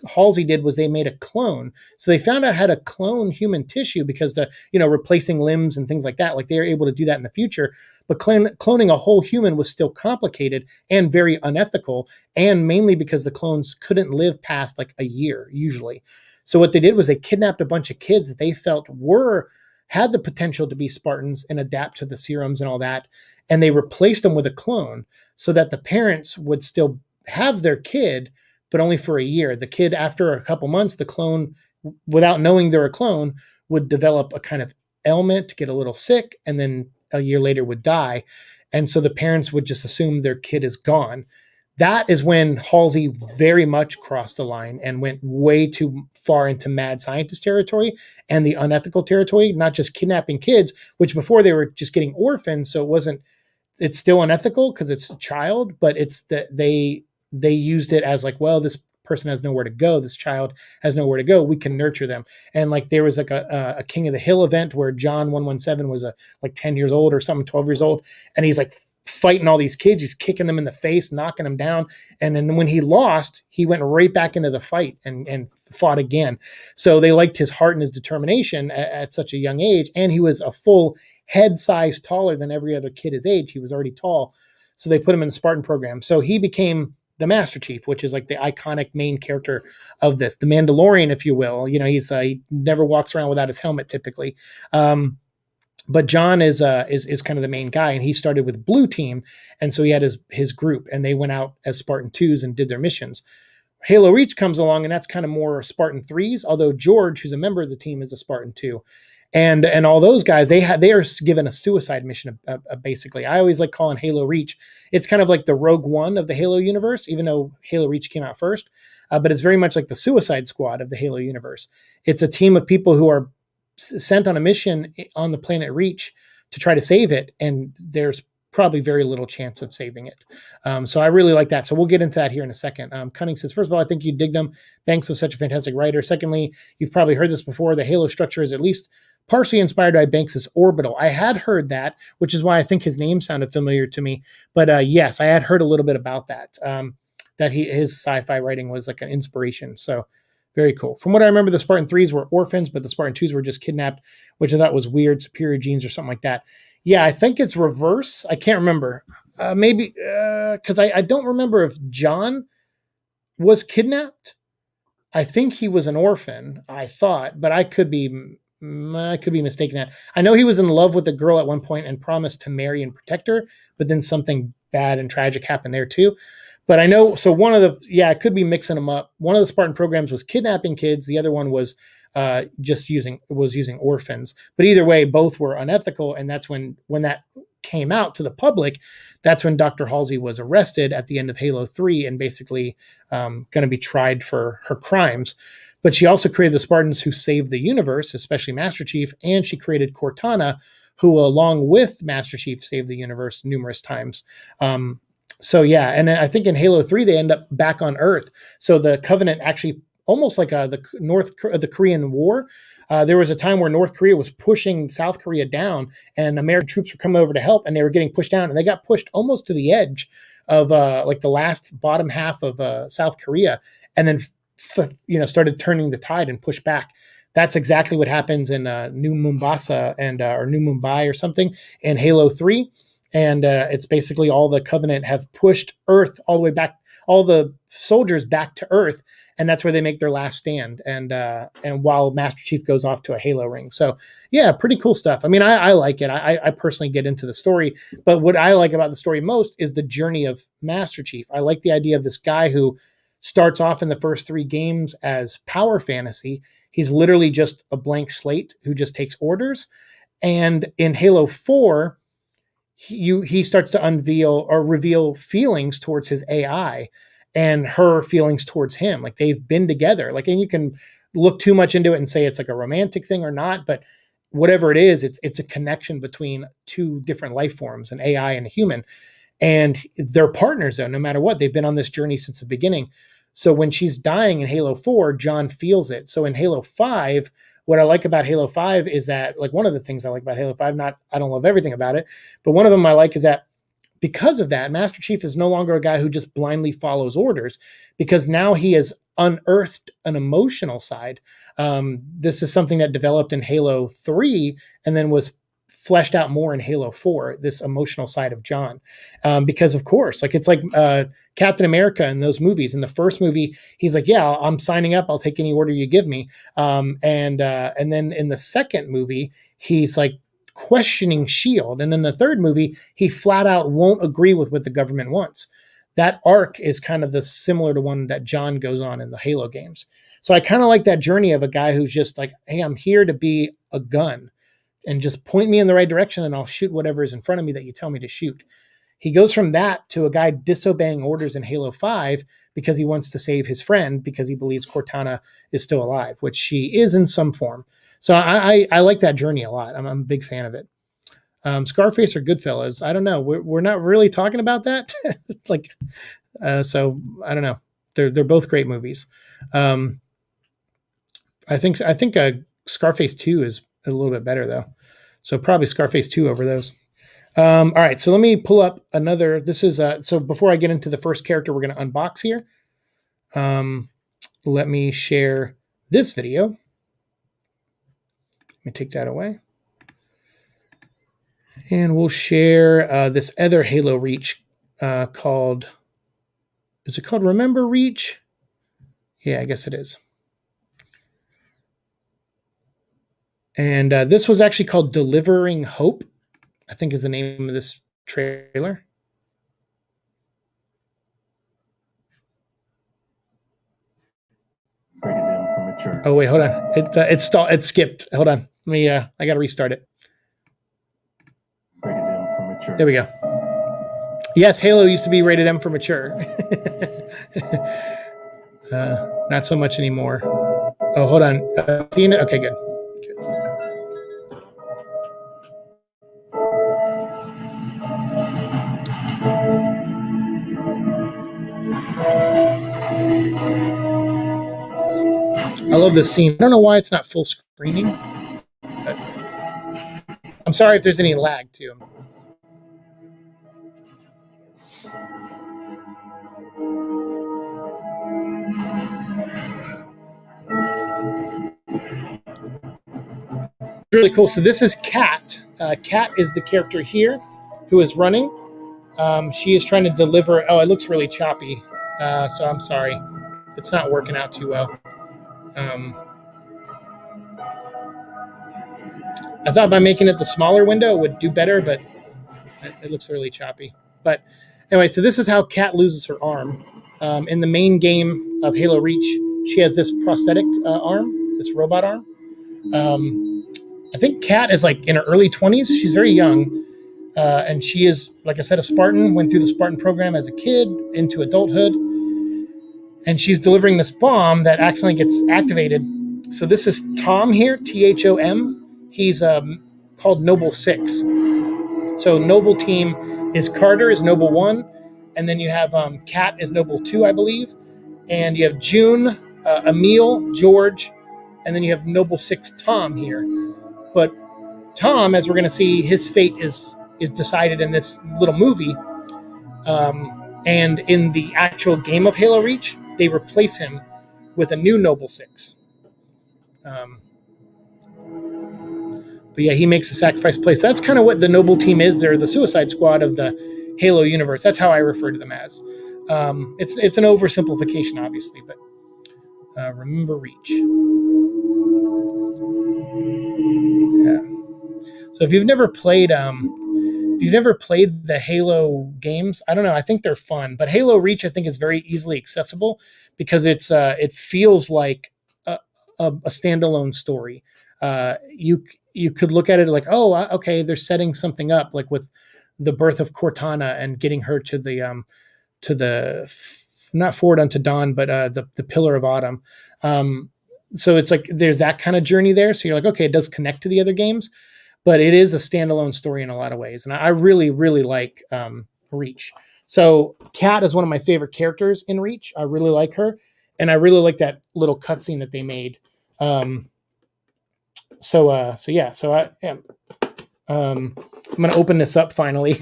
Halsey did was they made a clone. So they found out how to clone human tissue because replacing limbs and things like that. Like they were able to do that in the future. But cloning a whole human was still complicated and very unethical, and mainly because the clones couldn't live past like a year usually. So what they did was they kidnapped a bunch of kids that they felt had the potential to be Spartans and adapt to the serums and all that. And they replaced them with a clone so that the parents would still have their kid, but only for a year. The kid, after a couple months, the clone, without knowing they're a clone, would develop a kind of ailment, get a little sick, and then a year later would die. And so the parents would just assume their kid is gone. That is when Halsey very much crossed the line and went way too far into mad scientist territory and the unethical territory, not just kidnapping kids, which before they were just getting orphans. So it's still unethical because it's a child, but it's that they used it as like, well, this person has nowhere to go. This child has nowhere to go. We can nurture them. And like there was like a King of the Hill event where John 117 was like 10 years old or something, 12 years old. And he's like fighting all these kids. He's kicking them in the face, knocking them down. And then when he lost, he went right back into the fight and fought again. So they liked his heart and his determination at such a young age. And he was a full head size taller than every other kid his age. He was already tall. So they put him in the Spartan program. So he became the Master Chief, which is like the iconic main character of this, the Mandalorian, if you will. You know, he never walks around without his helmet typically. But John is kind of the main guy, and he started with Blue Team, and so he had his group, and they went out as Spartan 2s and did their missions. Halo Reach comes along, and that's kind of more Spartan 3s, although George, who's a member of the team, is a Spartan 2. And all those guys, they are given a suicide mission, basically. I always like calling Halo Reach. It's kind of like the Rogue One of the Halo universe, even though Halo Reach came out first. But it's very much like the Suicide Squad of the Halo universe. It's a team of people who are sent on a mission on the planet Reach to try to save it, and there's probably very little chance of saving it. So I really like that. So we'll get into that here in a second. Cunning says, first of all, I think you dig them. Banks was such a fantastic writer. Secondly, you've probably heard this before. The Halo structure is at least partially inspired by Banks's Orbital. I had heard that, which is why I think his name sounded familiar to me. But yes, I had heard a little bit about that, that his sci-fi writing was like an inspiration. So very cool. From what I remember, the Spartan 3s were orphans, but the Spartan 2s were just kidnapped, which I thought was weird, superior genes or something like that. Yeah, I think it's reverse. I can't remember. Maybe because I don't remember if John was kidnapped. I think he was an orphan, I thought, but I could be mistaken. That I know he was in love with the girl at one point and promised to marry and protect her, but then something bad and tragic happened there too. But I know, so I could be mixing them up. One of the Spartan programs was kidnapping kids. The other one was just using orphans. But either way, both were unethical. And that's when that came out to the public, that's when Dr. Halsey was arrested at the end of Halo 3 and basically going to be tried for her crimes. But she also created the Spartans who saved the universe, especially Master Chief, and she created Cortana, who, along with Master Chief, saved the universe numerous times. So yeah, and I think in Halo 3 they end up back on Earth. So the Covenant actually, almost like the Korean War, there was a time where North Korea was pushing South Korea down, and American troops were coming over to help, and they were getting pushed down, and they got pushed almost to the edge of like the last bottom half of South Korea, and then started turning the tide and pushed back. That's exactly what happens in New Mombasa or New Mumbai or something in Halo 3. And it's basically all the Covenant have pushed Earth all the way back, all the soldiers back to Earth, and that's where they make their last stand. And while Master Chief goes off to a Halo ring. So yeah, pretty cool stuff. I mean, I like it. I personally get into the story, but what I like about the story most is the journey of Master Chief. I like the idea of this guy who starts off in the first 3 games as power fantasy. He's literally just a blank slate who just takes orders. And in Halo 4, he starts to unveil or reveal feelings towards his AI and her feelings towards him. Like they've been together. Like, and you can look too much into it and say it's like a romantic thing or not, but whatever it is, it's a connection between 2 different life forms, an AI and a human. And they're partners though, no matter what. They've been on this journey since the beginning. So when she's dying in Halo 4, John feels it. So in Halo 5, what I like about Halo 5 is that, like, one of the things I like about Halo 5, I don't love everything about it, but one of them I like is that because of that, Master Chief is no longer a guy who just blindly follows orders, because now he has unearthed an emotional side. This is something that developed in Halo 3 and then was fleshed out more in Halo 4, this emotional side of John. Because of course, like it's like Captain America in those movies. In the first movie, he's like, yeah, I'm signing up. I'll take any order you give me. And then in the second movie, he's like questioning S.H.I.E.L.D. And then the third movie, he flat out won't agree with what the government wants. that arc is kind of the similar to one that John goes on in the Halo games. So I kind of like that journey of a guy who's just like, hey, I'm here to be a gun and just point me in the right direction and I'll shoot whatever is in front of me that you tell me to shoot. He goes from that to a guy disobeying orders in Halo 5 because he wants to save his friend because he believes Cortana is still alive, which she is in some form. So I like that journey a lot. I'm a big fan of it. Scarface or Goodfellas? I don't know. We're not really talking about that. Like, so I don't know. They're both great movies. I think Scarface 2 is a little bit better though. So probably Scarface 2 over those. All right, so let me pull up another. This is so before I get into the first character we're going to unbox here, let me share this video. Let me take that away. And we'll share this other Halo Reach called, is it called Remember Reach? Yeah, I guess it is. And this was actually called Delivering Hope, I think is the name of this trailer. Rated M for mature. Oh, wait, hold on. It skipped. Hold on. Let me, I got to restart it. Rated M for mature. There we go. Yes, Halo used to be rated M for mature. Not so much anymore. Oh, hold on. Okay, good. I love this scene. I don't know why it's not full screening. I'm sorry if there's any lag too. Really cool. So this is Kat. Kat is the character here who is running. She is trying to deliver. Oh, it looks really choppy. So I'm sorry. It's not working out too well. I thought by making it the smaller window it would do better, but it looks really choppy. But anyway, so this is how Kat loses her arm. In the main game of Halo Reach, she has this prosthetic arm, this robot arm. I think Kat is like in her early 20s. She's very young. And she is, like I said, a Spartan, went through the Spartan program as a kid into adulthood. And she's delivering this bomb that accidentally gets activated. So this is Tom here, T-H-O-M. He's called Noble 6. So Noble Team is Carter is Noble 1. And then you have Kat is Noble 2, I believe. And you have June, Emil, George. And then you have Noble 6 Tom here. But Tom, as we're going to see, his fate is decided in this little movie. And in the actual game of Halo Reach, they replace him with a new Noble 6. But yeah, he makes a sacrifice place. That's kind of what the Noble Team is. They're the Suicide Squad of the Halo universe. That's how I refer to them as. It's an oversimplification, obviously, but remember Reach. Yeah. So if you've never played the Halo games, I don't know. I think they're fun, but Halo Reach I think is very easily accessible because it feels like a standalone story. You could look at it like, oh, okay, they're setting something up, like with the birth of Cortana and getting her to the not Forward Unto Dawn, but the Pillar of Autumn. So it's like there's that kind of journey there. So you're like, okay, it does connect to the other games, but it is a standalone story in a lot of ways. And I really, really like Reach. So Kat is one of my favorite characters in Reach. I really like her, and I really like that little cutscene that they made. So I am. I'm going to open this up finally.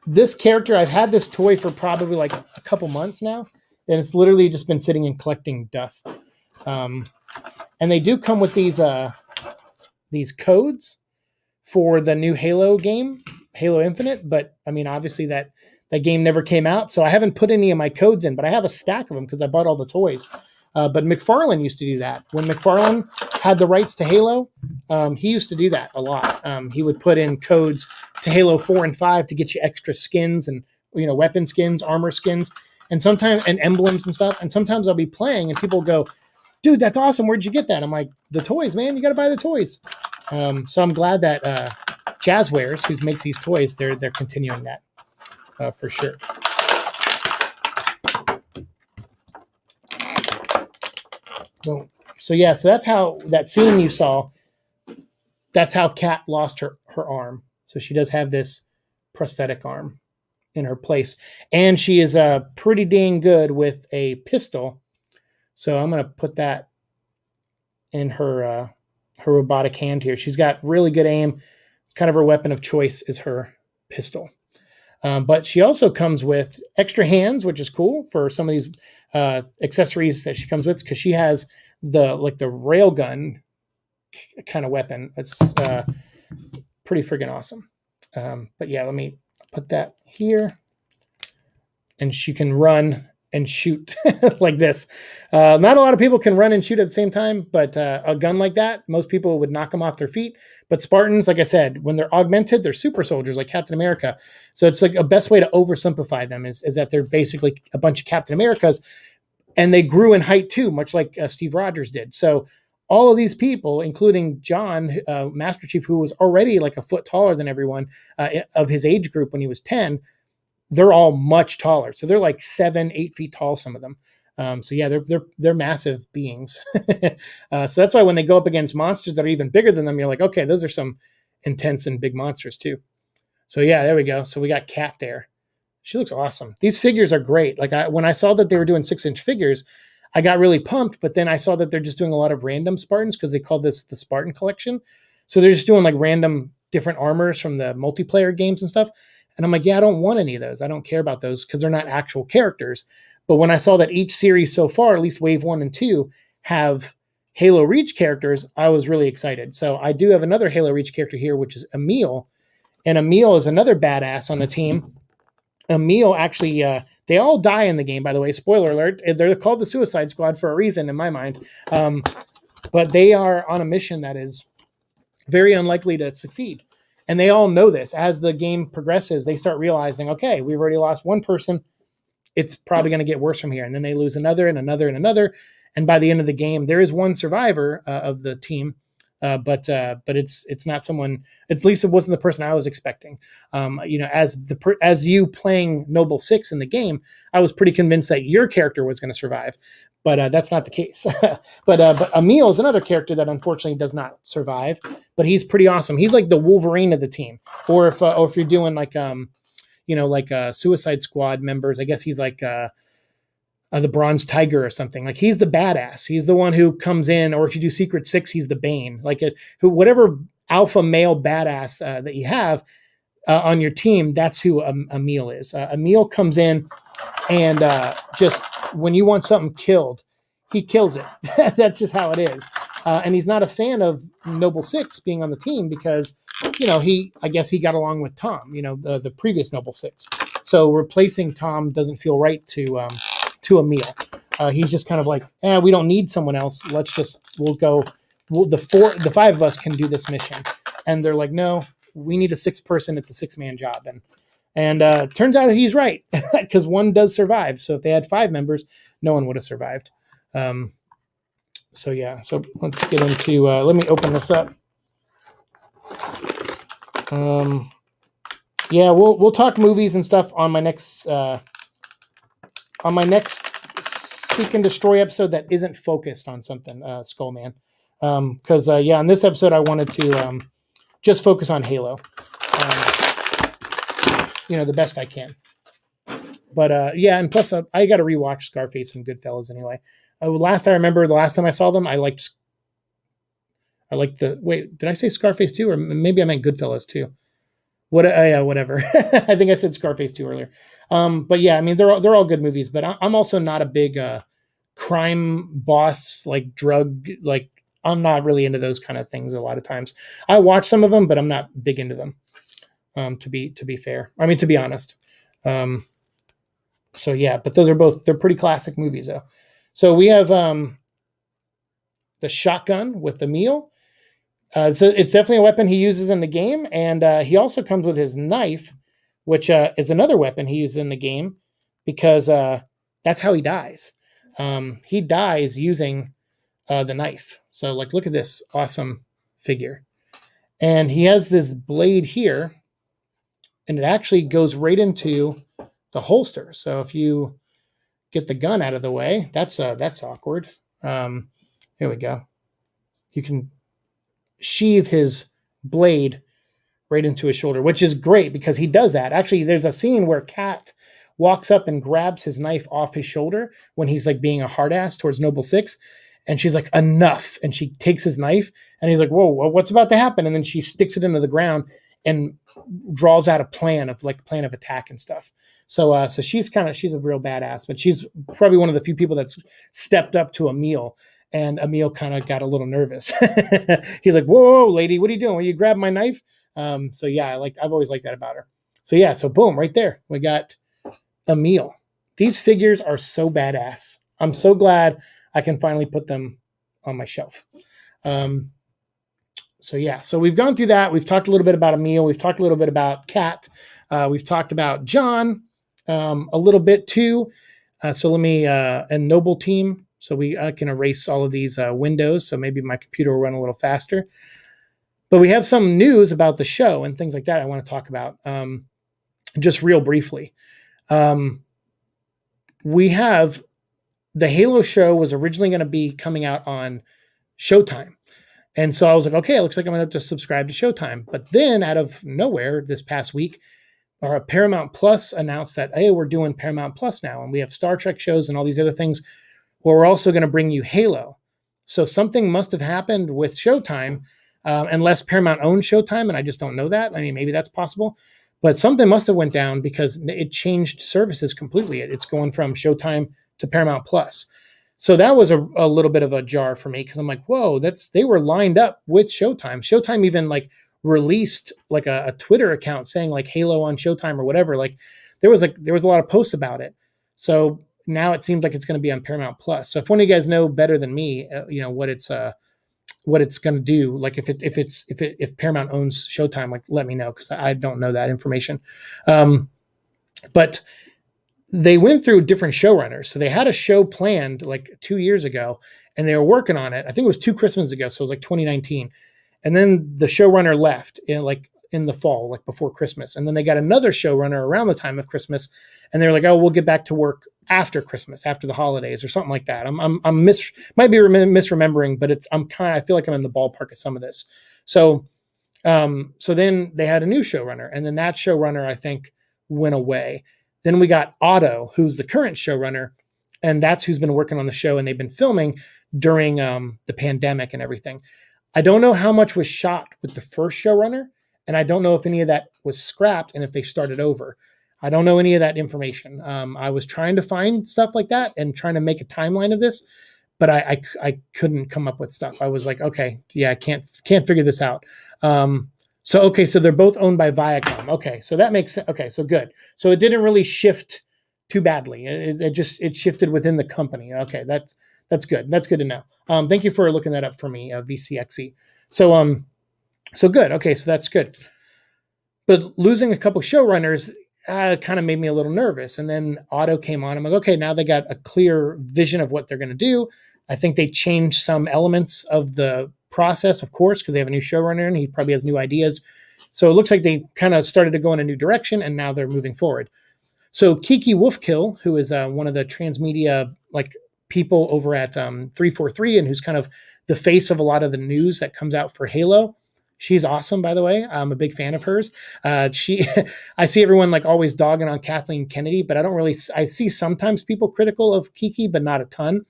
This character, I've had this toy for probably like a couple months now, and it's literally just been sitting and collecting dust. And they do come with these codes for the new Halo game, Halo Infinite. But I mean, obviously that game never came out, so I haven't put any of my codes in, but I have a stack of them because I bought all the toys. But McFarlane used to do that. When McFarlane had the rights to Halo, he used to do that a lot. He would put in codes to Halo 4 and 5 to get you extra skins and weapon skins, armor skins, and sometimes and emblems and stuff. And sometimes I'll be playing and people go, dude, that's awesome. Where'd you get that? I'm like, the toys, man. You got to buy the toys. So I'm glad that Jazwares, who makes these toys, they're continuing that for sure. So yeah, so that's how that scene you saw. That's how Kat lost her arm. So she does have this prosthetic arm in her place, and she is pretty dang good with a pistol. So I'm gonna put that in her robotic hand here. She's got really good aim. It's kind of her weapon of choice is her pistol. But she also comes with extra hands, which is cool for some of these accessories that she comes with, because she has the rail gun kind of weapon. It's pretty friggin' awesome. But yeah, let me put that here. And she can run and shoot like this. Not a lot of people can run and shoot at the same time, but a gun like that, most people would knock them off their feet. But Spartans, like I said, when they're augmented, they're super soldiers like Captain America. So it's like a best way to oversimplify them is that they're basically a bunch of Captain Americas, and they grew in height too, much like Steve Rogers did. So all of these people, including John, Master Chief, who was already like a foot taller than everyone of his age group when he was 10, they're all much taller. So they're like 7-8 feet tall, some of them. So yeah, they're massive beings. So that's why when they go up against monsters that are even bigger than them, you're like, okay, those are some intense and big monsters too. So yeah, there we go. So we got Kat there. She looks awesome. These figures are great. Like when I saw that they were doing 6-inch figures, I got really pumped, but then I saw that they're just doing a lot of random Spartans because they call this the Spartan collection. So they're just doing like random different armors from the multiplayer games and stuff. And I'm like, yeah, I don't want any of those. I don't care about those because they're not actual characters. But when I saw that each series so far, at least Wave 1 and 2, have Halo Reach characters, I was really excited. So I do have another Halo Reach character here, which is Emil. And Emil is another badass on the team. Emil actually, they all die in the game, by the way. Spoiler alert. They're called the Suicide Squad for a reason, in my mind. But they are on a mission that is very unlikely to succeed. And they all know this. As the game progresses, they start realizing, okay, we've already lost one person. It's probably going to get worse from here. And then they lose another and another and another. And by the end of the game, there is one survivor of the team. But it's not someone. At least it wasn't the person I was expecting. As you playing Noble 6 in the game, I was pretty convinced that your character was going to survive, but that's not the case. But Emil is another character that unfortunately does not survive, but he's pretty awesome. He's like the Wolverine of the team. Or if you're doing like Suicide Squad members, I guess he's like the Bronze Tiger or something. Like he's the badass. He's the one who comes in, or if you do Secret 6, he's the Bane. Like whatever alpha male badass that you have on your team, that's who Emil is. Emil comes in and just when you want something killed, he kills it. That's just how it is. And he's not a fan of Noble 6 being on the team because, I guess he got along with Tom, the previous Noble 6. So replacing Tom doesn't feel right to Emil. He's just kind of like, we don't need someone else. The 5 of us can do this mission. And they're like, no, we need a 6th person. It's a 6-man job. And turns out he's right because one does survive. So if they had 5 members, no one would have survived. So let's get into, let me open this up. We'll talk movies and stuff on my next Seek and Destroy episode that isn't focused on something, Skullman. Because on this episode I wanted to just focus on Halo, the best I can. But and plus I got to rewatch Scarface and Goodfellas anyway. The last time I saw them, I liked did I say Scarface 2 or maybe I meant Goodfellas 2? Whatever. I think I said Scarface 2 earlier. But yeah, I mean they're all good movies, but I'm also not a big crime boss like drug like I'm not really into those kind of things a lot of times. I watch some of them, but I'm not big into them. To be fair. I mean to be honest. But they're pretty classic movies though. So we have the shotgun with the Emil. So it's definitely a weapon he uses in the game, and he also comes with his knife, which is another weapon he uses in the game because that's how he dies. He dies using the knife. So like, look at this awesome figure. And he has this blade here, and it actually goes right into the holster. So if you get the gun out of the way, that's awkward. Here we go. You can sheathe his blade right into his shoulder, which is great because he does that. Actually, there's a scene where Kat walks up and grabs his knife off his shoulder when he's like being a hard ass towards Noble Six. And she's like, enough. And she takes his knife and he's like, whoa, what's about to happen? And then she sticks it into the ground and draws out a plan of attack and stuff. So she's a real badass, but she's probably one of the few people that's stepped up to Emil, and Emil kind of got a little nervous. He's like, whoa, lady, what are you doing? Will you grab my knife? So yeah, I've always liked that about her. So yeah, so boom, right there, we got Emil. These figures are so badass. I'm so glad I can finally put them on my shelf. So yeah, so we've gone through that. We've talked a little bit about Emil. We've talked a little bit about Kat. We've talked about John a little bit too. So let me, and Noble Team. So I can erase all of these windows. So maybe my computer will run a little faster. But we have some news about the show and things like that I want to talk about just real briefly. We have the Halo show was originally going to be coming out on Showtime. And so I was like, okay, it looks like I'm going to have to subscribe to Showtime. But then out of nowhere this past week, our Paramount Plus announced that, hey, we're doing Paramount Plus now. And we have Star Trek shows and all these other things. Well, we're also going to bring you Halo. So something must have happened with Showtime, unless Paramount owns Showtime, and I just don't know that. I mean, maybe that's possible. But something must have went down because it changed services completely. It's going from Showtime to Paramount Plus. So that was a little bit of a jar for me because I'm like, whoa, they were lined up with Showtime. Showtime even like released like a Twitter account saying like Halo on Showtime or whatever. Like there was a lot of posts about it. So now it seems like it's going to be on Paramount Plus. So if one of you guys know better than me, what it's going to do, like if Paramount owns Showtime, like let me know because I don't know that information. But they went through different showrunners. So they had a show planned like 2 years ago and they were working on it. I think it was 2 Christmases ago. So it was like 2019. And then the showrunner left in the fall, like before Christmas. And then they got another showrunner around the time of Christmas. And they're like, oh, we'll get back to work after Christmas, after the holidays or something like that. Might be misremembering, but I feel like I'm in the ballpark of some of this. So then they had a new showrunner, and then that showrunner, I think, went away. Then we got Otto, who's the current showrunner, and that's who's been working on the show, and they've been filming during the pandemic and everything. I don't know how much was shot with the first showrunner, and I don't know if any of that was scrapped and if they started over. I don't know any of that information. I was trying to find stuff like that and trying to make a timeline of this, but I couldn't come up with stuff. I was like, okay, yeah, I can't figure this out. So they're both owned by Viacom. Okay, so that makes sense. Okay, so good. So it didn't really shift too badly. It shifted within the company. Okay, that's good. That's good to know. Thank you for looking that up for me, VCXE. So good. Okay, so that's good. But losing a couple showrunners kind of made me a little nervous. And then Otto came on. I'm like, okay, now they got a clear vision of what they're going to do. I think they changed some elements of the process, of course, because they have a new showrunner and he probably has new ideas. So it looks like they kind of started to go in a new direction and now they're moving forward. So Kiki Wolfkill, who is one of the transmedia people over at 343 and who's kind of the face of a lot of the news that comes out for Halo. She's awesome, by the way. I'm a big fan of hers. I see everyone always dogging on Kathleen Kennedy, but I see sometimes people critical of Kiki, but not a ton.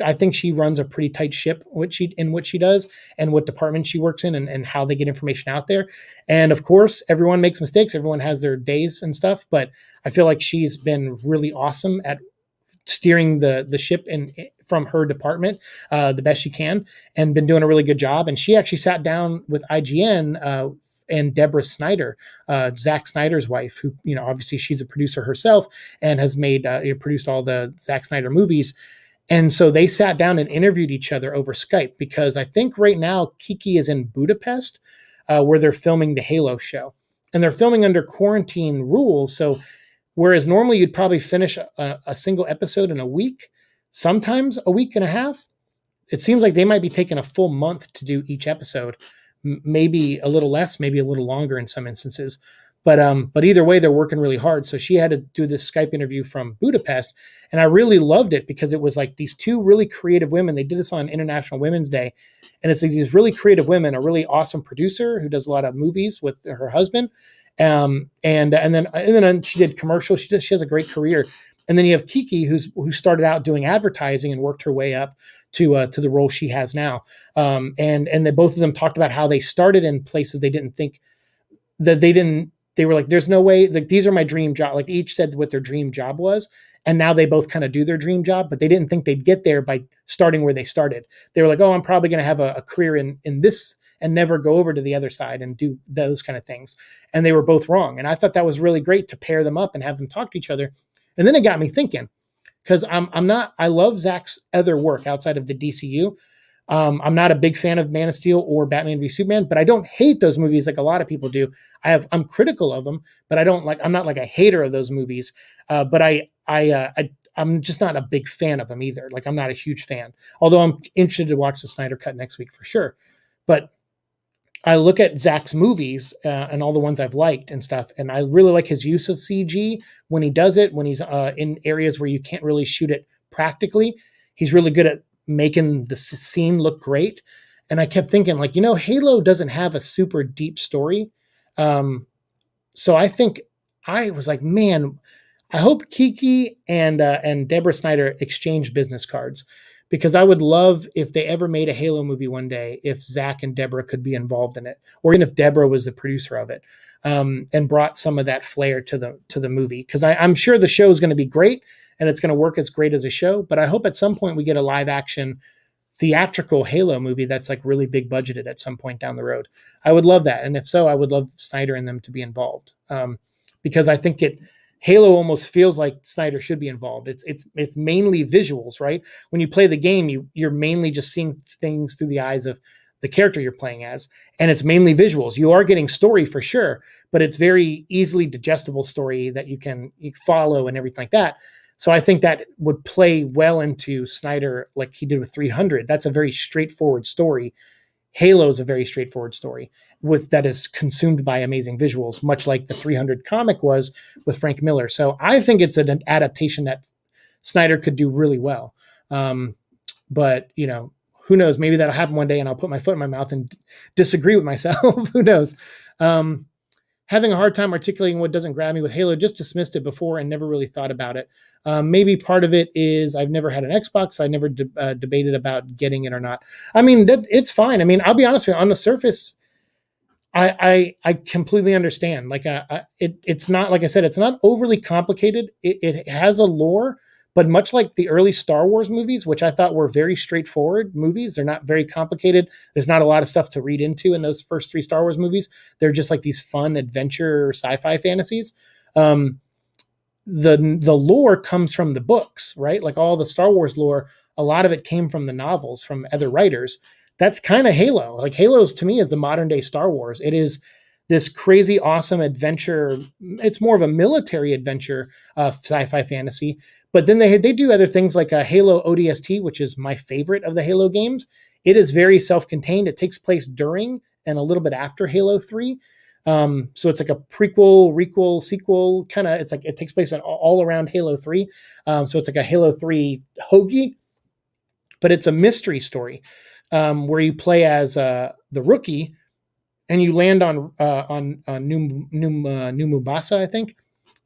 I think she runs a pretty tight ship what she does and what department she works in and how they get information out there. And of course, everyone makes mistakes. Everyone has their days and stuff, but I feel like she's been really awesome at steering the ship from her department the best she can and been doing a really good job. And she actually sat down with IGN and Deborah Snyder, Zack Snyder's wife, who, obviously she's a producer herself and has produced all the Zack Snyder movies. And so they sat down and interviewed each other over Skype because I think right now Kiki is in Budapest where they're filming the Halo show. and they're filming under quarantine rules. So whereas normally you'd probably finish a single episode in a week, sometimes a week and a half, it seems like they might be taking a full month to do each episode, maybe a little less, maybe a little longer in some instances. But either way, they're working really hard. So she had to do this Skype interview from Budapest, and I really loved it because it was like these two really creative women. They did this on International Women's Day, and it's like these really creative women, a really awesome producer who does a lot of movies with her husband, and then she did commercials. She has a great career. And then you have Kiki, who started out doing advertising and worked her way up to the role she has now. And then both of them talked about how they started in places they didn't think that they didn't. They were like, "There's no way. Like these are my dream job." Like each said what their dream job was, and now they both kind of do their dream job, but they didn't think they'd get there by starting where they started. They were like, "Oh, I'm probably going to have a career in this." And never go over to the other side and do those kind of things. And they were both wrong. And I thought that was really great to pair them up and have them talk to each other. And then it got me thinking, because I love Zach's other work outside of the DCU. I'm not a big fan of Man of Steel or Batman v Superman, but I don't hate those movies like a lot of people do. I'm critical of them, but I'm not like a hater of those movies. But I'm just not a big fan of them either. Like I'm not a huge fan, although I'm interested to watch the Snyder Cut next week for sure. But I look at Zach's movies and all the ones I've liked and stuff, and I really like his use of CG when he does it, when he's in areas where you can't really shoot it practically. He's really good at making the scene look great. And I kept thinking, like, Halo doesn't have a super deep story. So I think I was like, man, I hope Kiki and Deborah Snyder exchange business cards, because I would love if they ever made a Halo movie one day, if Zach and Deborah could be involved in it, or even if Deborah was the producer of it, and brought some of that flair to the movie. Because I'm sure the show is going to be great and it's going to work as great as a show, but I hope at some point we get a live action theatrical Halo movie that's like really big budgeted at some point down the road. I would love that. And if so, I would love Snyder and them to be involved, because I think Halo almost feels like Snyder should be involved. It's mainly visuals, right? When you play the game, you're mainly just seeing things through the eyes of the character you're playing as, and it's mainly visuals. You are getting story for sure, but it's very easily digestible story that you follow and everything like that. So I think that would play well into Snyder, like he did with 300. That's a very straightforward story. Halo is a very straightforward story that is consumed by amazing visuals, much like the 300 comic was with Frank Miller. So I think it's an adaptation that Snyder could do really well. But who knows? Maybe that'll happen one day, and I'll put my foot in my mouth and disagree with myself. Who knows? Having a hard time articulating what doesn't grab me with Halo. Just dismissed it before and never really thought about it. Maybe part of it is I've never had an Xbox. So I never debated about getting it or not. I mean, it's fine. I mean, I'll be honest with you. On the surface, I completely understand. Like, it's not, like I said, it's not overly complicated. It has a lore, but much like the early Star Wars movies, which I thought were very straightforward movies, they're not very complicated. There's not a lot of stuff to read into in those first 3 Star Wars movies. They're just like these fun adventure sci-fi fantasies. The lore comes from the books, right? Like all the Star Wars lore, a lot of it came from the novels, from other writers. That's kind of Halo. Like Halo's to me is the modern day Star Wars. It is this crazy, awesome adventure. It's more of a military adventure, sci-fi fantasy. But then they do other things like a Halo ODST, which is my favorite of the Halo games. It is very self-contained. It takes place during and a little bit after Halo 3. So it's like a prequel, requel, sequel kind of. It's like it takes place all around Halo 3. So it's like a Halo 3 hoagie, but it's a mystery story where you play as the rookie, and you land on New Mombasa, I think.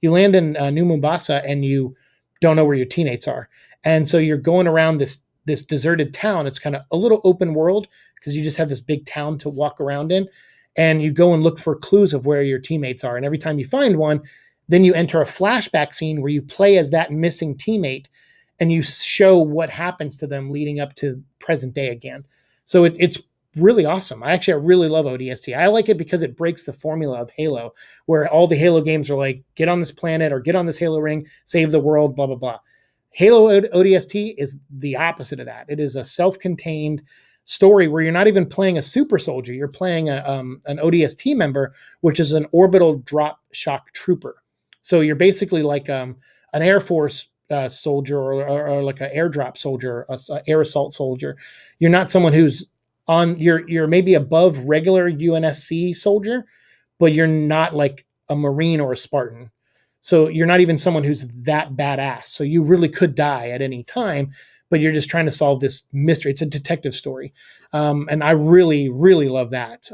You land in New Mombasa, and you don't know where your teammates are, and so you're going around this deserted town. It's kind of a little open world because you just have this big town to walk around in, and you go and look for clues of where your teammates are. And every time you find one, then you enter a flashback scene where you play as that missing teammate, and you show what happens to them leading up to present day again. So it's really awesome. I really love ODST. I like it because it breaks the formula of Halo, where all the Halo games are like, get on this planet or get on this Halo ring, save the world, blah, blah, blah. Halo ODST is the opposite of that. It is a self-contained story where you're not even playing a super soldier. You're playing an ODST member, which is an orbital drop shock trooper. So you're basically like an Air Force soldier or like an airdrop soldier, a air assault soldier. You're not someone who's on, you're maybe above regular UNSC soldier, but you're not like a Marine or a Spartan. So you're not even someone who's that badass. So you really could die at any time, but you're just trying to solve this mystery. It's a detective story. And I really, really love that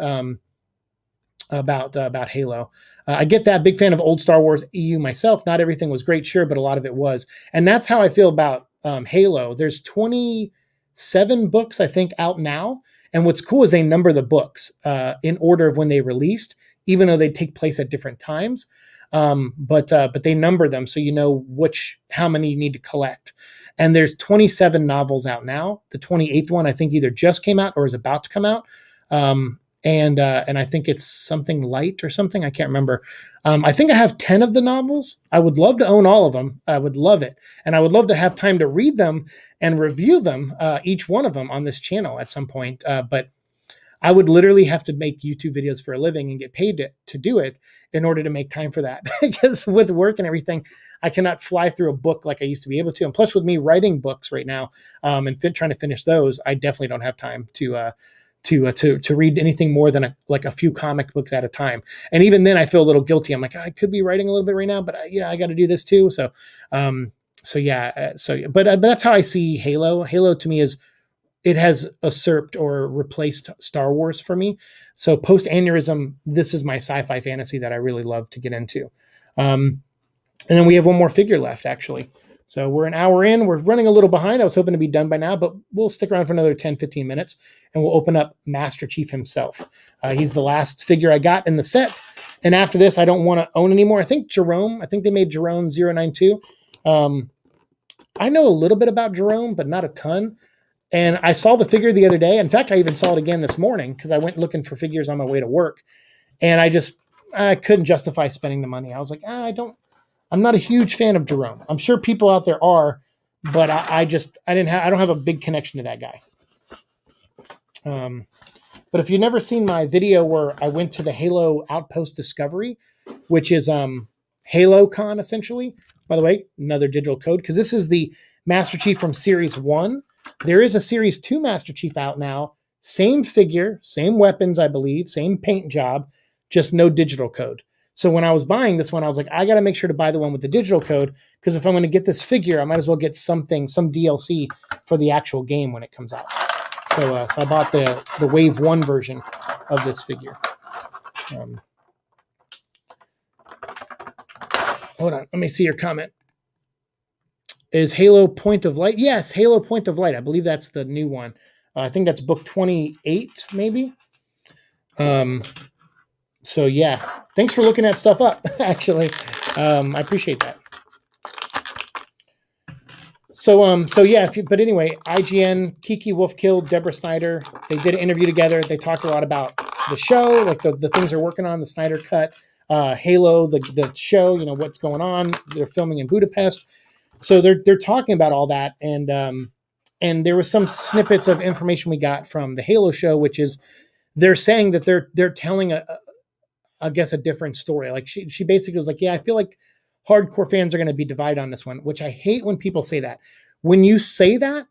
about Halo. I get that. Big fan of old Star Wars EU myself. Not everything was great, sure, but a lot of it was. And that's how I feel about Halo. There's 27 books, I think, out now. And what's cool is they number the books in order of when they released, even though they take place at different times. But they number them so you know how many you need to collect. And there's 27 novels out now. The 28th one, I think, either just came out or is about to come out. And I think it's something light or something. I can't remember. I think I have 10 of the novels. I would love to own all of them. I would love it. And I would love to have time to read them and review them, each one of them on this channel at some point. But I would literally have to make YouTube videos for a living and get paid to do it in order to make time for that. Because with work and everything, I cannot fly through a book like I used to be able to. And plus with me writing books right now and trying to finish those, I definitely don't have time to read anything more than a few comic books at a time. And even then I feel a little guilty. I'm like, I could be writing a little bit right now, but I got to do this too. But that's how I see Halo. Halo to me it has usurped or replaced Star Wars for me. So post ANEURYSM, this is my sci-fi fantasy that I really love to get into. And then we have one more figure left, actually. So we're an hour in. We're running a little behind. I was hoping to be done by now, but we'll stick around for another 10, 15 minutes, and we'll open up Master Chief himself. He's the last figure I got in the set. And after this, I don't want to own anymore. I think they made Jerome 092. I know a little bit about Jerome, but not a ton. And I saw the figure the other day. In fact, I even saw it again this morning because I went looking for figures on my way to work. And I couldn't justify spending the money. I was like, I'm not a huge fan of Jerome. I'm sure people out there are, but I don't have a big connection to that guy. But if you've never seen my video where I went to the Halo Outpost Discovery, which is HaloCon essentially, by the way, another digital code, because this is the Master Chief from Series 1. There is a Series 2 Master Chief out now. Same figure, same weapons, I believe, same paint job, just no digital code. So when I was buying this one, I was like, I got to make sure to buy the one with the digital code, because if I'm going to get this figure, I might as well get some DLC for the actual game when it comes out. So I bought the Wave 1 version of this figure. Hold on, let me see your comment. Is Halo Point of Light? Yes, Halo Point of Light. I believe that's the new one. I think that's book 28, maybe. So yeah, thanks for looking that stuff up, actually. I appreciate that. So yeah, but anyway, IGN, Kiki Wolfkill, Deborah Snyder, they did an interview together. They talked a lot about the show, like the things they're working on, the Snyder Cut, Halo, the show, what's going on. They're filming in Budapest. So they're talking about all that, and there was some snippets of information we got from the Halo show, which is they're saying that they're telling I guess a different story. Like she basically was like, yeah, I feel like hardcore fans are going to be divided on this one, which I hate when people say that. When you say that,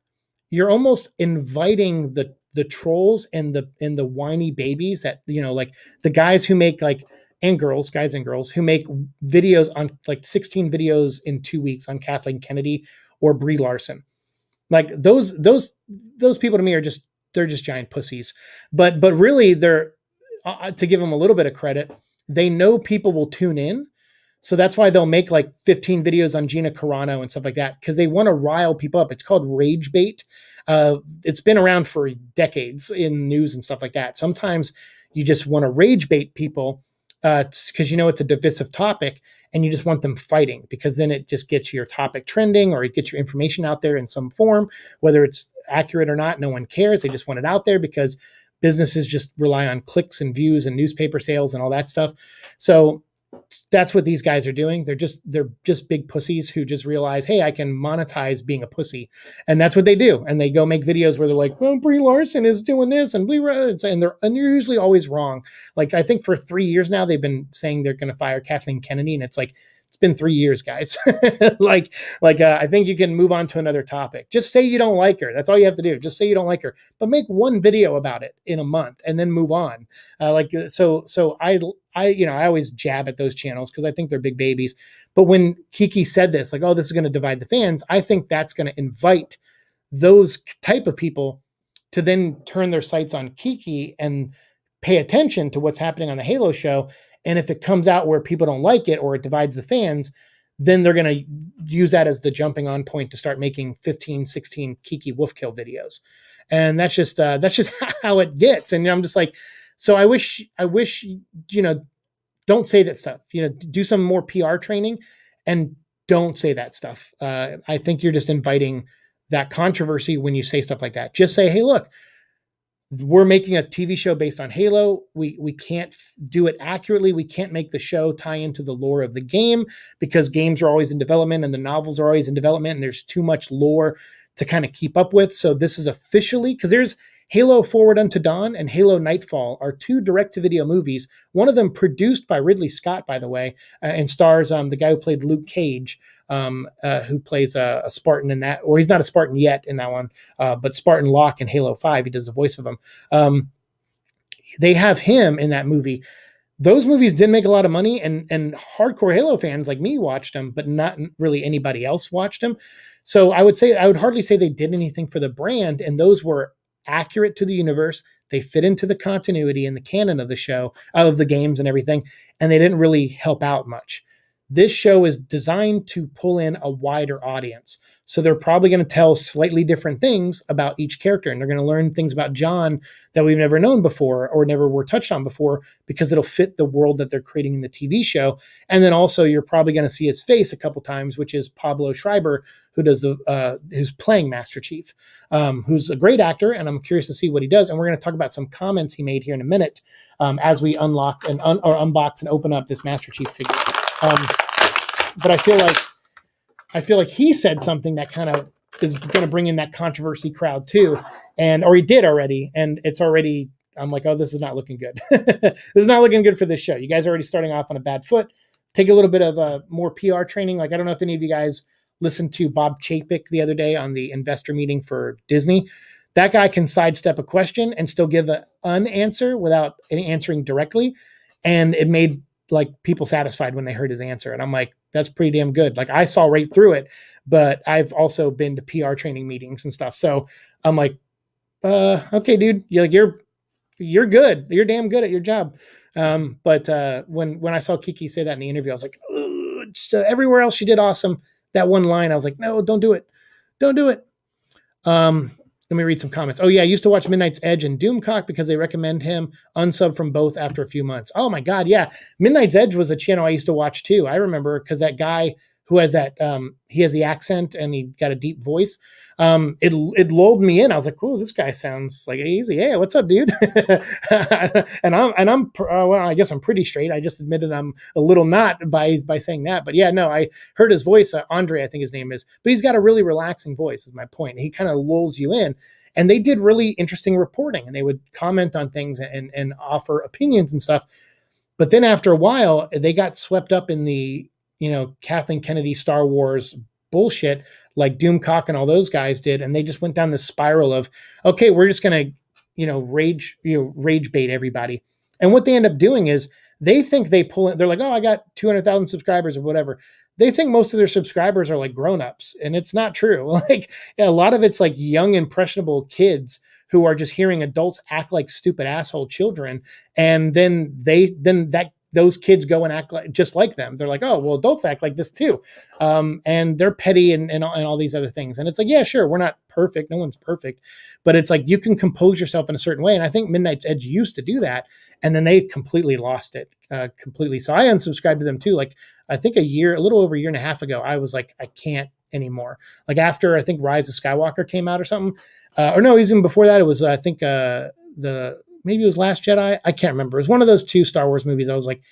you're almost inviting the trolls and the whiny babies that like the guys who make guys and girls who make videos on 16 videos in 2 weeks on Kathleen Kennedy or Brie Larson. Like those people to me they're just giant pussies. But really they're, to give them a little bit of credit, they know people will tune in. So that's why they'll make 15 videos on Gina Carano and stuff like that, because they want to rile people up. It's called rage bait. It's been around for decades in news and stuff like that. Sometimes you just want to rage bait people because it's a divisive topic and you just want them fighting, because then it just gets your topic trending or it gets your information out there in some form, whether it's accurate or not. No one cares. They just want it out there because businesses just rely on clicks and views and newspaper sales and all that stuff. So that's what these guys are doing. They're just big pussies who just realize, hey, I can monetize being a pussy, and that's what they do. And they go make videos where they're like, well, Brie Larson is doing this, and they're usually always wrong. Like I think for 3 years now they've been saying they're going to fire Kathleen Kennedy, and it's like it's been 3 years, guys. I think you can move on to another topic. Just say you don't like her. That's all you have to do. Just say you don't like her, but make one video about it in a month and then move on. I always jab at those channels because I think they're big babies. But when Kiki said this, like, oh, this is going to divide the fans, I think that's going to invite those type of people to then turn their sights on Kiki and pay attention to what's happening on the Halo show. And if it comes out where people don't like it or it divides the fans, then they're going to use that as the jumping on point to start making 15, 16 Kiki Wolfkill videos. And that's just how it gets. And I'm just like, so I wish, don't say that stuff, do some more PR training and don't say that stuff. I think you're just inviting that controversy when you say stuff like that. Just say, hey, look, we're making a TV show based on Halo. We can't do it accurately. We can't make the show tie into the lore of the game because games are always in development and the novels are always in development and there's too much lore to kind of keep up with. So this is officially, because there's Halo Forward Unto Dawn and Halo Nightfall are 2 direct-to-video movies. One of them produced by Ridley Scott, by the way, and stars the guy who played Luke Cage, who plays a Spartan in that, or he's not a Spartan yet in that one, but Spartan Locke in Halo 5, he does the voice of him. They have him in that movie. Those movies didn't make a lot of money, and hardcore Halo fans like me watched them, but not really anybody else watched them. So I would hardly say they did anything for the brand, and those were accurate to the universe. They fit into the continuity and the canon of the show, of the games and everything, and they didn't really help out much. This show is designed to pull in a wider audience. So they're probably going to tell slightly different things about each character. And they're going to learn things about John that we've never known before or never were touched on before because it'll fit the world that they're creating in the TV show. And then also you're probably going to see his face a couple times, which is Pablo Schreiber, who does who's playing Master Chief, who's a great actor. And I'm curious to see what he does. And we're going to talk about some comments he made here in a minute as we unlock and unbox and open up this Master Chief figure. But I feel like he said something that kind of is going to bring in that controversy crowd too. Or he did already. And it's already, I'm like, oh, this is not looking good. This is not looking good for this show. You guys are already starting off on a bad foot. Take a little bit of more PR training. Like, I don't know if any of you guys listened to Bob Chapek the other day on the investor meeting for Disney. That guy can sidestep a question and still give an answer without any answering directly. And it made like people satisfied when they heard his answer. And I'm like, that's pretty damn good. Like, I saw right through it, but I've also been to PR training meetings and stuff. So I'm like, okay, dude, you're good. You're damn good at your job. But when I saw Kiki say that in the interview, I was like, everywhere else she did awesome. That one line, I was like, no, don't do it. Don't do it. Let me read some comments. Oh, yeah, I used to watch Midnight's Edge and Doomcock because they recommend him. Unsub from both after a few months. Oh, my God, yeah. Midnight's Edge was a channel I used to watch, too. I remember because that guy who has that, he has the accent and he got a deep voice. It lulled me in. I was like, oh, this guy sounds like easy. Hey, what's up, dude? Well, I guess I'm pretty straight. I just admitted I'm a little not by saying that. But yeah, no, I heard his voice. Andre, I think his name is. But he's got a really relaxing voice, is my point. He kind of lulls you in. And they did really interesting reporting, and they would comment on things and offer opinions and stuff. But then after a while, they got swept up in the, Kathleen Kennedy Star Wars bullshit like Doomcock and all those guys did. And they just went down this spiral of, okay, we're just going to, rage bait everybody. And what they end up doing is they think they pull it. They're like, oh, I got 200,000 subscribers or whatever. They think most of their subscribers are like grownups, and it's not true. Like a lot of it's like young, impressionable kids who are just hearing adults act like stupid asshole children. And then those kids go and act just like them. They're like, oh, well, adults act like this too. And they're petty and all these other things. And it's like, yeah, sure, we're not perfect. No one's perfect. But it's like you can compose yourself in a certain way. And I think Midnight's Edge used to do that. And then they completely lost it completely. So I unsubscribed to them too. Like I think a little over a year and a half ago, I was like, I can't anymore. Like after I think Rise of Skywalker came out or something. Or no, even before that, it was, I think maybe it was Last Jedi. I can't remember. It was one of those 2 Star Wars movies. I was like,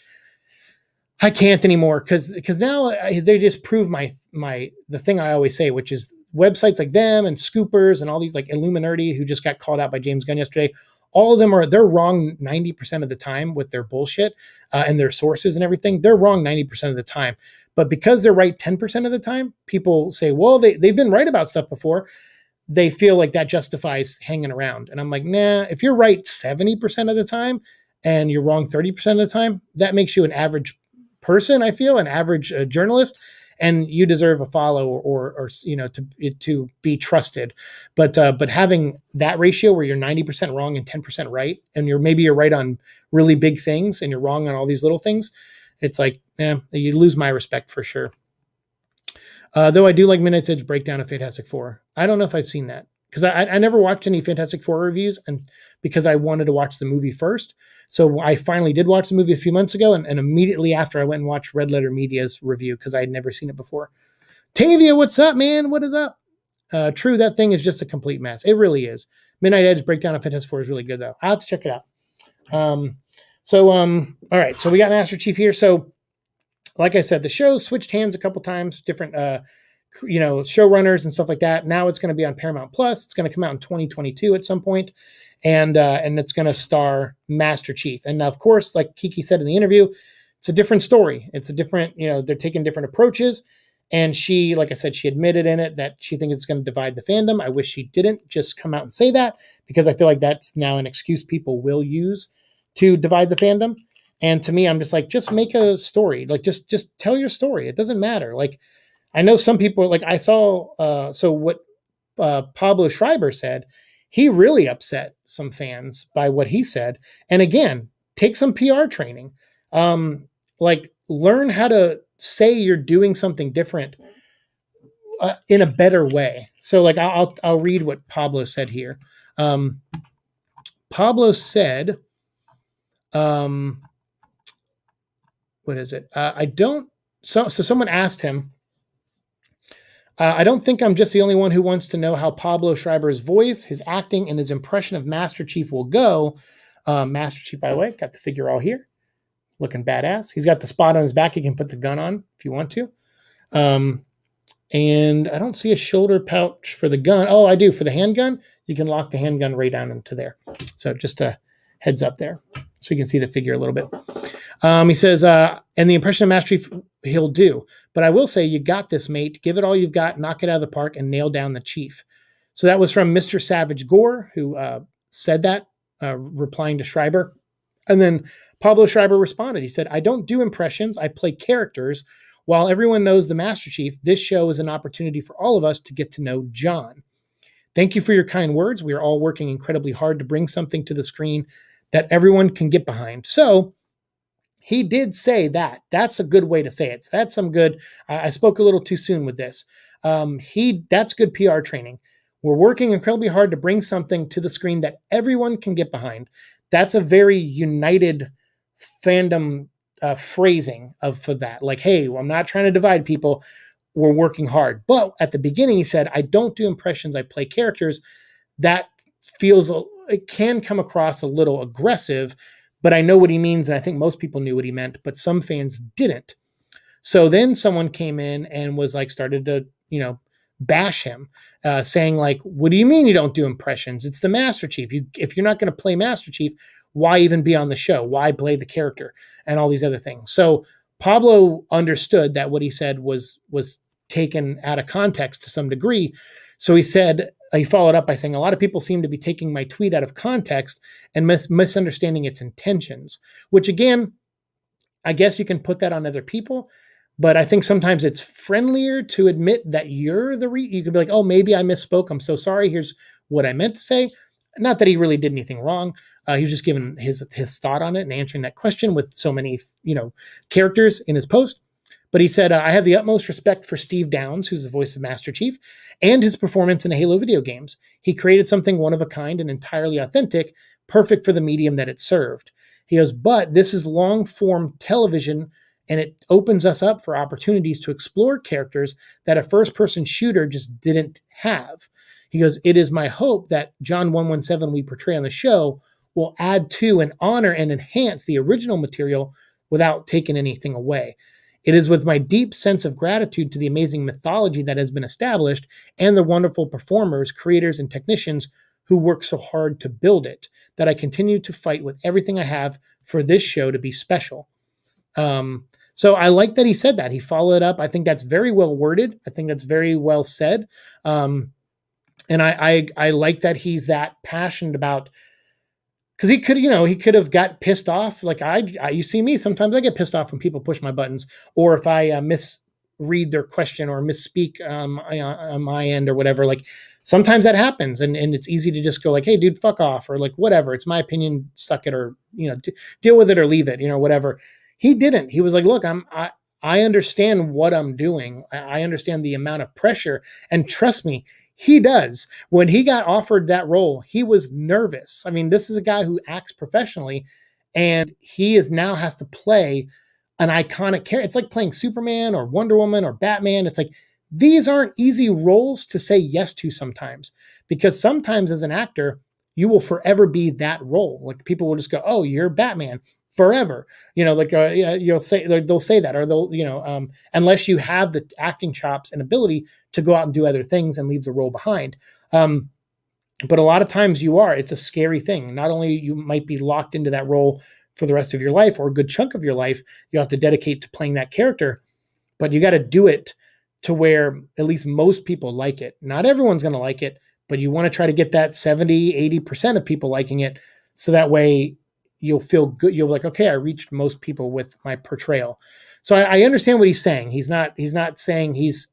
I can't anymore because now they just prove the thing I always say, which is websites like them and Scoopers and all these like Illuminati who just got called out by James Gunn yesterday. All of them they're wrong 90% of the time with their bullshit and their sources and everything. They're wrong 90% of the time. But because they're right 10% of the time, people say, well, they've been right about stuff before. They feel like that justifies hanging around. And I'm like, nah, if you're right 70% of the time and you're wrong 30% of the time, that makes you an average person, I feel, an average journalist, and you deserve a follow or to be trusted. But having that ratio where you're 90% wrong and 10% right, and you're right on really big things and you're wrong on all these little things, it's like, you lose my respect for sure. Though I do like Midnight's Edge breakdown of Fantastic Four. I don't know if I've seen that because I never watched any Fantastic Four reviews, and because I wanted to watch the movie first. So I finally did watch the movie a few months ago, and immediately after I went and watched Red Letter Media's review because I had never seen it before. Tavia, what's up, man? What is up? True, that thing is just a complete mess. It really is. Midnight Edge breakdown of Fantastic Four is really good, though. I'll have to check it out. All right, so we got Master Chief here. So like I said, the show switched hands a couple times, different, showrunners and stuff like that. Now it's going to be on Paramount Plus. It's going to come out in 2022 at some point, and it's going to star Master Chief. And of course, like Kiki said in the interview, it's a different story. It's a different, they're taking different approaches. And she, like I said, she admitted in it that she thinks it's going to divide the fandom. I wish she didn't just come out and say that, because I feel like that's now an excuse people will use to divide the fandom. And to me, I'm just like, just make a story. Like, just tell your story. It doesn't matter. Like, I know some people, like I saw, so what Pablo Schreiber said, he really upset some fans by what he said. And again, take some PR training. Like, learn how to say you're doing something different in a better way. So like, I'll read what Pablo said here. Pablo said, what is it? So someone asked him, I don't think I'm just the only one who wants to know how Pablo Schreiber's voice, his acting, and his impression of Master Chief will go. Master Chief, by the way, got the figure all here. Looking badass. He's got the spot on his back. You can put the gun on if you want to. And I don't see a shoulder pouch for the gun. Oh, I do. For the handgun, you can lock the handgun right down into there. So just a heads up there, so you can see the figure a little bit. He says, and the impression of Master Chief he'll do. But I will say, you got this, mate. Give it all you've got, knock it out of the park, and nail down the Chief. So that was from Mr. Savage Gore, who said that, replying to Schreiber. And then Pablo Schreiber responded. He said, I don't do impressions. I play characters. While everyone knows the Master Chief, this show is an opportunity for all of us to get to know John. Thank you for your kind words. We are all working incredibly hard to bring something to the screen that everyone can get behind. So he did say that. That's a good way to say it. So that's some good. I spoke a little too soon with this. That's good PR training. We're working incredibly hard to bring something to the screen that everyone can get behind. That's a very united fandom phrasing for that. Like, hey, well, I'm not trying to divide people. We're working hard. But at the beginning, he said, I don't do impressions. I play characters. That it can come across a little aggressive, but I know what he means. And I think most people knew what he meant, but some fans didn't. So then someone came in and was like, started to, bash him, saying like, what do you mean you don't do impressions? It's the Master Chief. If you're not going to play Master Chief, why even be on the show? Why play the character and all these other things? So Pablo understood that what he said was taken out of context to some degree. So he followed up by saying, a lot of people seem to be taking my tweet out of context and misunderstanding its intentions, which again, I guess you can put that on other people. But I think sometimes it's friendlier to admit that you're you could be like, oh, maybe I misspoke. I'm so sorry. Here's what I meant to say. Not that he really did anything wrong. He was just giving his thought on it and answering that question with so many, characters in his post. But he said, I have the utmost respect for Steve Downes, who's the voice of Master Chief, and his performance in the Halo video games. He created something one of a kind and entirely authentic, perfect for the medium that it served. He goes, but this is long-form television, and it opens us up for opportunities to explore characters that a first-person shooter just didn't have. He goes, it is my hope that John 117 we portray on the show will add to and honor and enhance the original material without taking anything away. It is with my deep sense of gratitude to the amazing mythology that has been established and the wonderful performers, creators, and technicians who work so hard to build it that I continue to fight with everything I have for this show to be special. So I like that he said that. He followed up. I think that's very well worded. I think that's very well said. And I like that he's that passionate about, because he could have got pissed off. Like you see me, sometimes I get pissed off when people push my buttons, or if I misread their question or misspeak on my end or whatever. Like sometimes that happens, and it's easy to just go like, hey dude, fuck off, or like whatever, it's my opinion, suck it, or deal with it or leave it, whatever. He didn't. He was like, look, I understand what I'm doing. I understand the amount of pressure, and trust me, he does. When he got offered that role, he was nervous. I mean, this is a guy who acts professionally, and he now has to play an iconic character. It's like playing Superman or Wonder Woman or Batman. It's like, these aren't easy roles to say yes to sometimes, because sometimes as an actor, you will forever be that role. Like people will just go, oh, you're Batman forever. They'll say that, or they'll, unless you have the acting chops and ability to go out and do other things and leave the role behind. But a lot of times it's a scary thing. Not only you might be locked into that role for the rest of your life, or a good chunk of your life, you have to dedicate to playing that character, but you got to do it to where at least most people like it. Not everyone's going to like it, but you want to try to get that 70, 80% of people liking it. So that way you'll feel good. You'll be like, okay, I reached most people with my portrayal. So I understand what he's saying. He's not saying he's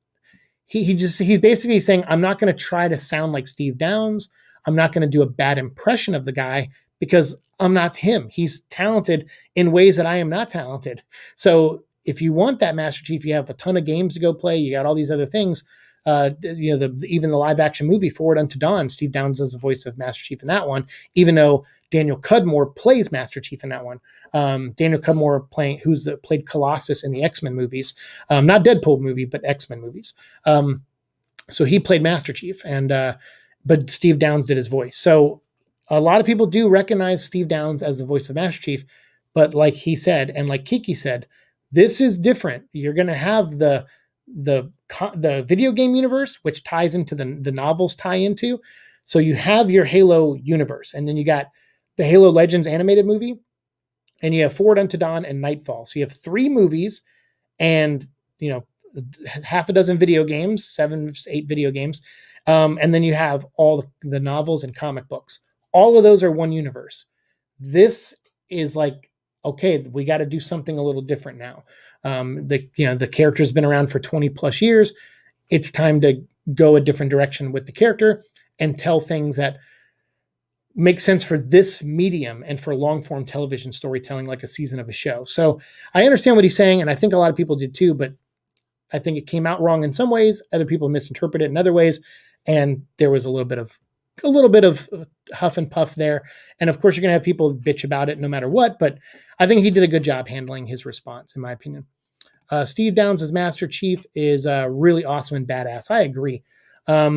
basically saying, I'm not going to try to sound like Steve Downes. I'm not going to do a bad impression of the guy because I'm not him. He's talented in ways that I am not talented. So if you want that Master Chief, you have a ton of games to go play. You got all these other things. Even the live action movie Forward Unto Dawn, Steve Downes does the voice of Master Chief in that one, even though Daniel Cudmore plays Master Chief in that one. Daniel Cudmore played Colossus in the X-Men movies, not Deadpool movie, but X-Men movies. So he played Master Chief, but Steve Downes did his voice. So a lot of people do recognize Steve Downes as the voice of Master Chief, but like he said, and like Kiki said, this is different. You're going to have the video game universe, which ties into the novels tie into. So you have your Halo universe, and then you got the Halo Legends animated movie, and you have Forward Unto Dawn and Nightfall. So you have 3 movies and, half a dozen video games, 7, 8 video games. And then you have all the novels and comic books. All of those are one universe. This is like, okay, we got to do something a little different now. The character's been around for 20 plus years. It's time to go a different direction with the character and tell things that make sense for this medium and for long form television storytelling, like a season of a show. So I understand what he's saying, and I think a lot of people did too, but I think it came out wrong in some ways. Other people misinterpret it in other ways. And there was a little bit of huff and puff there. And of course, you're going to have people bitch about it no matter what, but I think he did a good job handling his response, in my opinion. Steve Downes as Master Chief is really awesome and badass. I agree. Let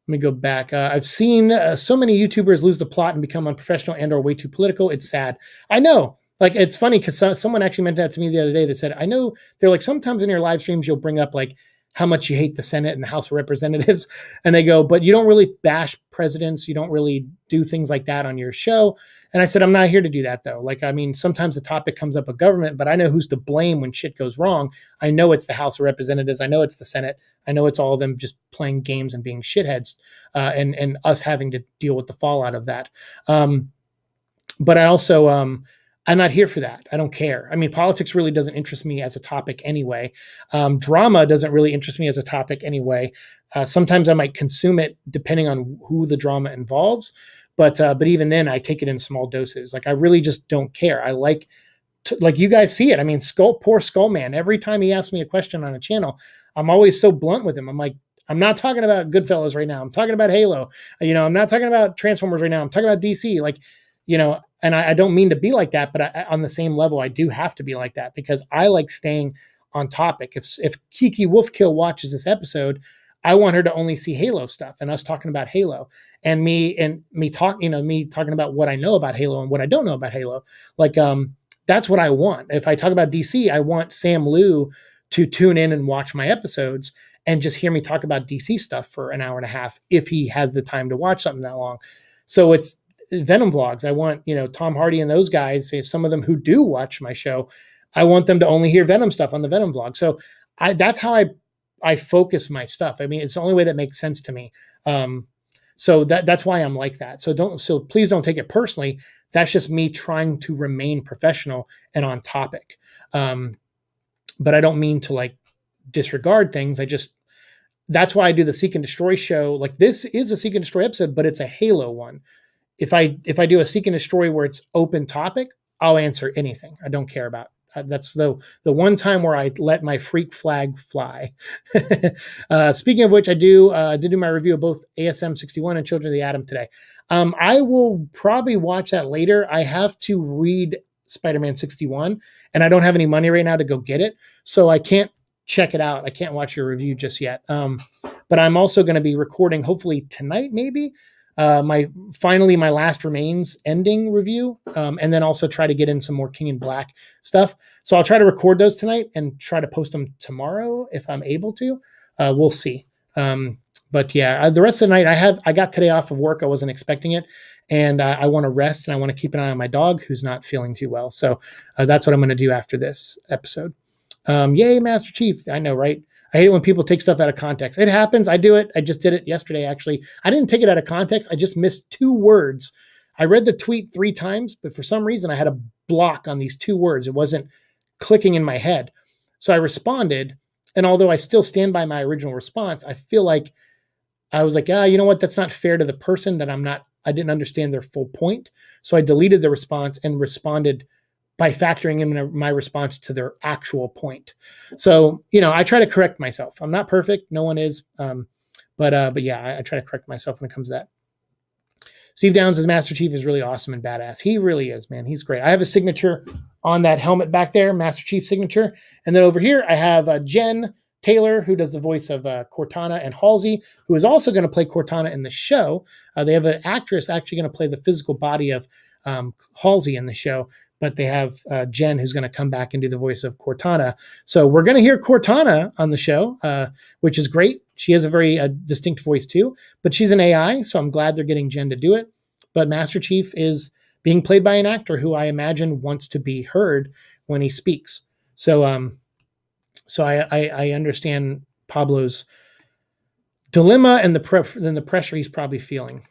me go back. I've seen so many YouTubers lose the plot and become unprofessional and or way too political. It's sad. I know. Like, it's funny because someone actually mentioned that to me the other day. They said, I know they're like, sometimes in your live streams, you'll bring up like how much you hate the Senate and the House of Representatives. And they go, but you don't really bash presidents. You don't really do things like that on your show. And I said, I'm not here to do that though. Like, I mean, sometimes the topic comes up of government, but I know who's to blame when shit goes wrong. I know it's the House of Representatives. I know it's the Senate. I know it's all of them just playing games and being shitheads, and us having to deal with the fallout of that. But I also, I'm not here for that. I don't care. I mean, politics really doesn't interest me as a topic anyway. Drama doesn't really interest me as a topic anyway. Sometimes I might consume it depending on who the drama involves. But even then, I take it in small doses. Like, I really just don't care. I like you guys see it. I mean, poor Skull Man. Every time he asks me a question on a channel, I'm always so blunt with him. I'm like, I'm not talking about Goodfellas right now. I'm talking about Halo. I'm not talking about Transformers right now. I'm talking about DC. Like, and I don't mean to be like that, but on the same level, I do have to be like that because I like staying on topic. If Kiki Wolfkill watches this episode, I want her to only see Halo stuff and us talking about Halo, and me talking about what I know about Halo and what I don't know about Halo. Like, that's what I want. If I talk about DC, I want Sam Liu to tune in and watch my episodes and just hear me talk about DC stuff for an hour and a half if he has the time to watch something that long. So it's Venom vlogs. I want, Tom Hardy and those guys, some of them who do watch my show, I want them to only hear Venom stuff on the Venom vlog. So that's how I focus my stuff. I mean, it's the only way that makes sense to me. So that's why I'm like that. So please don't take it personally. That's just me trying to remain professional and on topic. But I don't mean to like disregard things. That's why I do the Seek and Destroy show. Like this is a Seek and Destroy episode, but it's a Halo one. If I do a Seek and Destroy where it's open topic, I'll answer anything. I don't care about. That's the one time where I let my freak flag fly. Speaking of which, I did do my review of both ASM 61 and Children of the Atom today. I will probably watch that later. I have to read Spider-Man 61, and I don't have any money right now to go get it, so I can't check it out. I can't watch your review just yet. But I'm also going to be recording, hopefully tonight, maybe, my Last Remains ending review, and then also try to get in some more King in Black stuff. So I'll try to record those tonight and try to post them tomorrow if I'm able to. We'll see. But yeah, the rest of the night I got today off of work. I wasn't expecting it, and I want to rest and I want to keep an eye on my dog who's not feeling too well. So that's what I'm going to do after this episode. Yay, Master Chief! I know, right? I hate it when people take stuff out of context. It happens. I do it. I just did it yesterday, actually. I didn't take it out of context. I just missed 2 words. I read the tweet 3 times, but for some reason I had a block on these 2 words. It wasn't clicking in my head. So I responded, and although I still stand by my original response, I feel like I was like, you know what? That's not fair to the person that I didn't understand their full point. So I deleted the response and responded by factoring in my response to their actual point. So, I try to correct myself. I'm not perfect. No one is. But yeah, I try to correct myself when it comes to that. Steve Downs as Master Chief is really awesome and badass. He really is, man. He's great. I have a signature on that helmet back there, Master Chief signature. And then over here, I have Jen Taylor, who does the voice of Cortana, and Halsey, who is also going to play Cortana in the show. They have an actress actually going to play the physical body of Halsey in the show. But they have Jen, who's going to come back and do the voice of Cortana. So we're going to hear Cortana on the show, which is great. She has a very distinct voice too, but she's an AI, so I'm glad they're getting Jen to do it. But Master Chief is being played by an actor who I imagine wants to be heard when he speaks. So I understand Pablo's dilemma and the pressure he's probably feeling.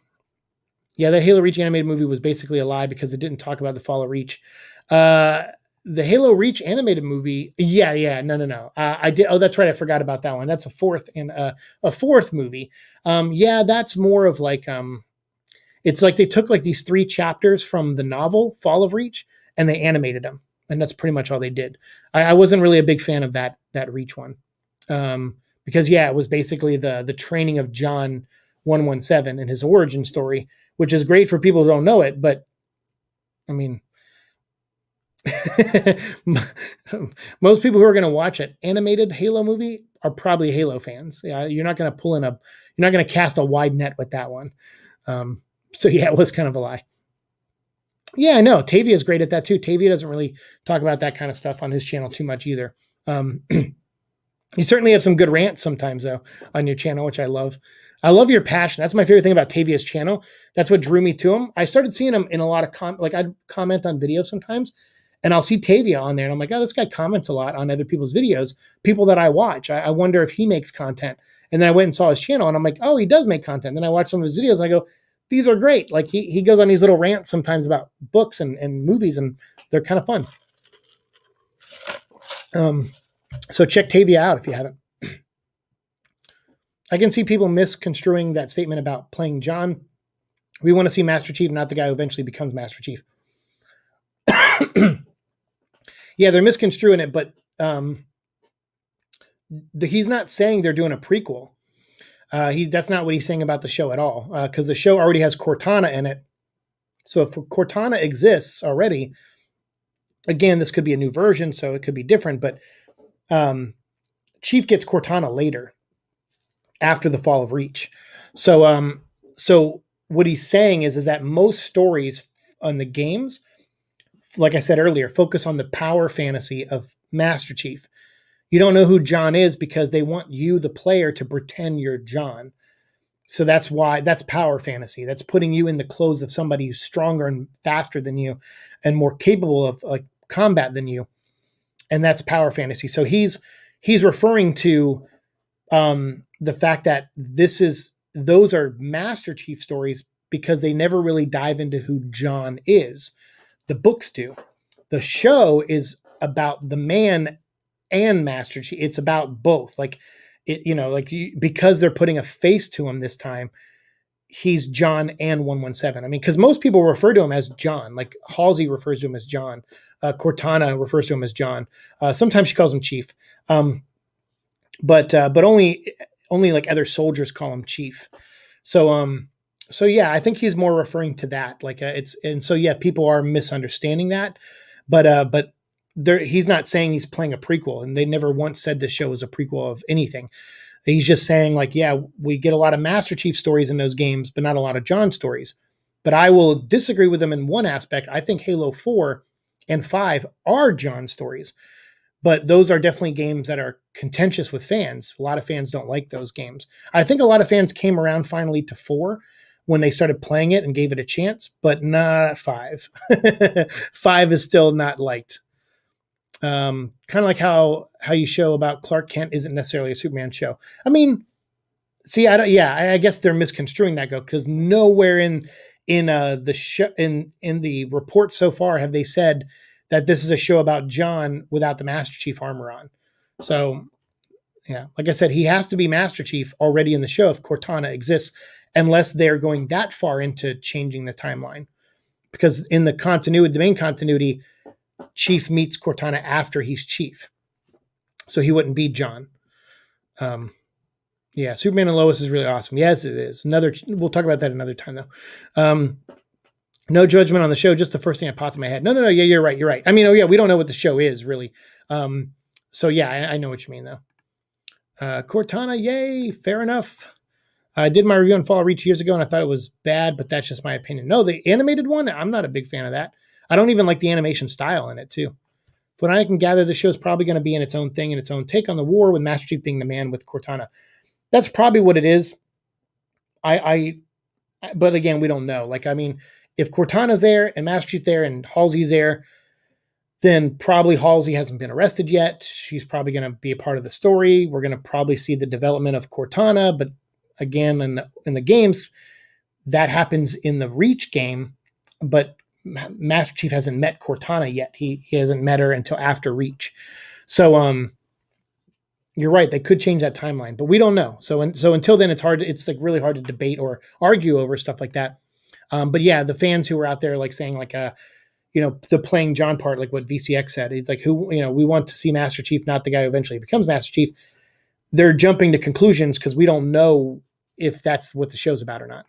Yeah, the Halo Reach animated movie was basically a lie because it didn't talk about the fall of Reach. The Halo Reach animated movie, no. I did. Oh, that's right. I forgot about that one. That's a fourth movie. That's more of like it's like they took like these 3 chapters from the novel Fall of Reach and they animated them, and that's pretty much all they did. I wasn't really a big fan of that Reach one, because it was basically the training of John 117 and his origin story, which is great for people who don't know it, but I mean, most people who are going to watch an animated Halo movie are probably Halo fans. Yeah, you're not going to cast a wide net with that one. So yeah, it was kind of a lie. Yeah, I know. Tavia is great at that too. Tavia doesn't really talk about that kind of stuff on his channel too much either. You certainly have some good rants sometimes though on your channel, which I love. I love your passion. That's my favorite thing about Tavia's channel. That's what drew me to him. I started seeing him in a lot of I'd comment on videos sometimes, and I'll see Tavia on there, and I'm like, oh, this guy comments a lot on other people's videos, people that I watch. I wonder if he makes content. And then I went and saw his channel, and I'm like, oh, he does make content. Then I watch some of his videos, and I go, these are great. Like he goes on these little rants sometimes about books and movies, and they're kind of fun. So check Tavia out if you haven't. I can see people misconstruing that statement about playing John. We want to see Master Chief, not the guy who eventually becomes Master Chief. Yeah, they're misconstruing it, but he's not saying they're doing a prequel. That's not what he's saying about the show at all, because the show already has Cortana in it. So if Cortana exists already, again, this could be a new version, so it could be different, but Chief gets Cortana later, after the fall of Reach. So what he's saying is that most stories on the games like I said earlier, focus on the power fantasy of Master Chief. You don't know who John is because they want you, the player, to pretend you're John. So that's power fantasy. That's putting you in the clothes of somebody who's stronger and faster than you and more capable of like combat than you. And that's power fantasy. So he's referring to the fact that those are Master Chief stories because they never really dive into who John is. The books do. The show is about the man and Master Chief. It's about both. Like because they're putting a face to him this time, he's John and 117. I mean, because most people refer to him as John. Like Halsey refers to him as John. Cortana refers to him as John. Sometimes she calls him Chief. But only like other soldiers call him Chief. So yeah, I think he's more referring to that. Like people are misunderstanding that, but he's not saying he's playing a prequel, and they never once said this show was a prequel of anything. He's just saying like, yeah, we get a lot of Master Chief stories in those games, but not a lot of John stories. But I will disagree with him in one aspect. I think Halo 4 and 5 are John stories. But those are definitely games that are contentious with fans. A lot of fans don't like those games. I think a lot of fans came around finally to 4 when they started playing it and gave it a chance, but not 5. 5 is still not liked. Kind of like how you show about Clark Kent isn't necessarily a Superman show. I mean, see, I guess they're misconstruing that because nowhere in the show in the report so far have they said that this is a show about John without the Master Chief armor on. So, yeah, like I said, he has to be Master Chief already in the show if Cortana exists, unless they're going that far into changing the timeline. Because in the main continuity, Chief meets Cortana after he's Chief. So he wouldn't be John. Yeah, Superman and Lois is really awesome. Yes, it is. We'll talk about that another time, though. No judgment on the show, just the first thing that popped in my head. No, yeah, you're right. I mean, we don't know what the show is, really. So, yeah, I know what you mean, though. Cortana, yay, fair enough. I did my review on Fall Reach years ago, and I thought it was bad, but that's just my opinion. No, the animated one, I'm not a big fan of that. I don't even like the animation style in it, too. From what I can gather, the show's probably going to be in its own thing and its own take on the war, with Master Chief being the man with Cortana. That's probably what it is. But again, we don't know. Like, I mean, if Cortana's there and Master Chief there and Halsey's there, then probably Halsey hasn't been arrested yet. She's probably going to be a part of the story. We're going to probably see the development of Cortana, but again, in the games, that happens in the Reach game, but Master Chief hasn't met Cortana yet. He hasn't met her until after Reach. So, you're right. They could change that timeline, but we don't know. So until then, it's like really hard to debate or argue over stuff like that. But yeah, the fans who were out there like saying like, the playing John part, like what VCX said, it's like we want to see Master Chief, not the guy who eventually becomes Master Chief. They're jumping to conclusions because we don't know if that's what the show's about or not.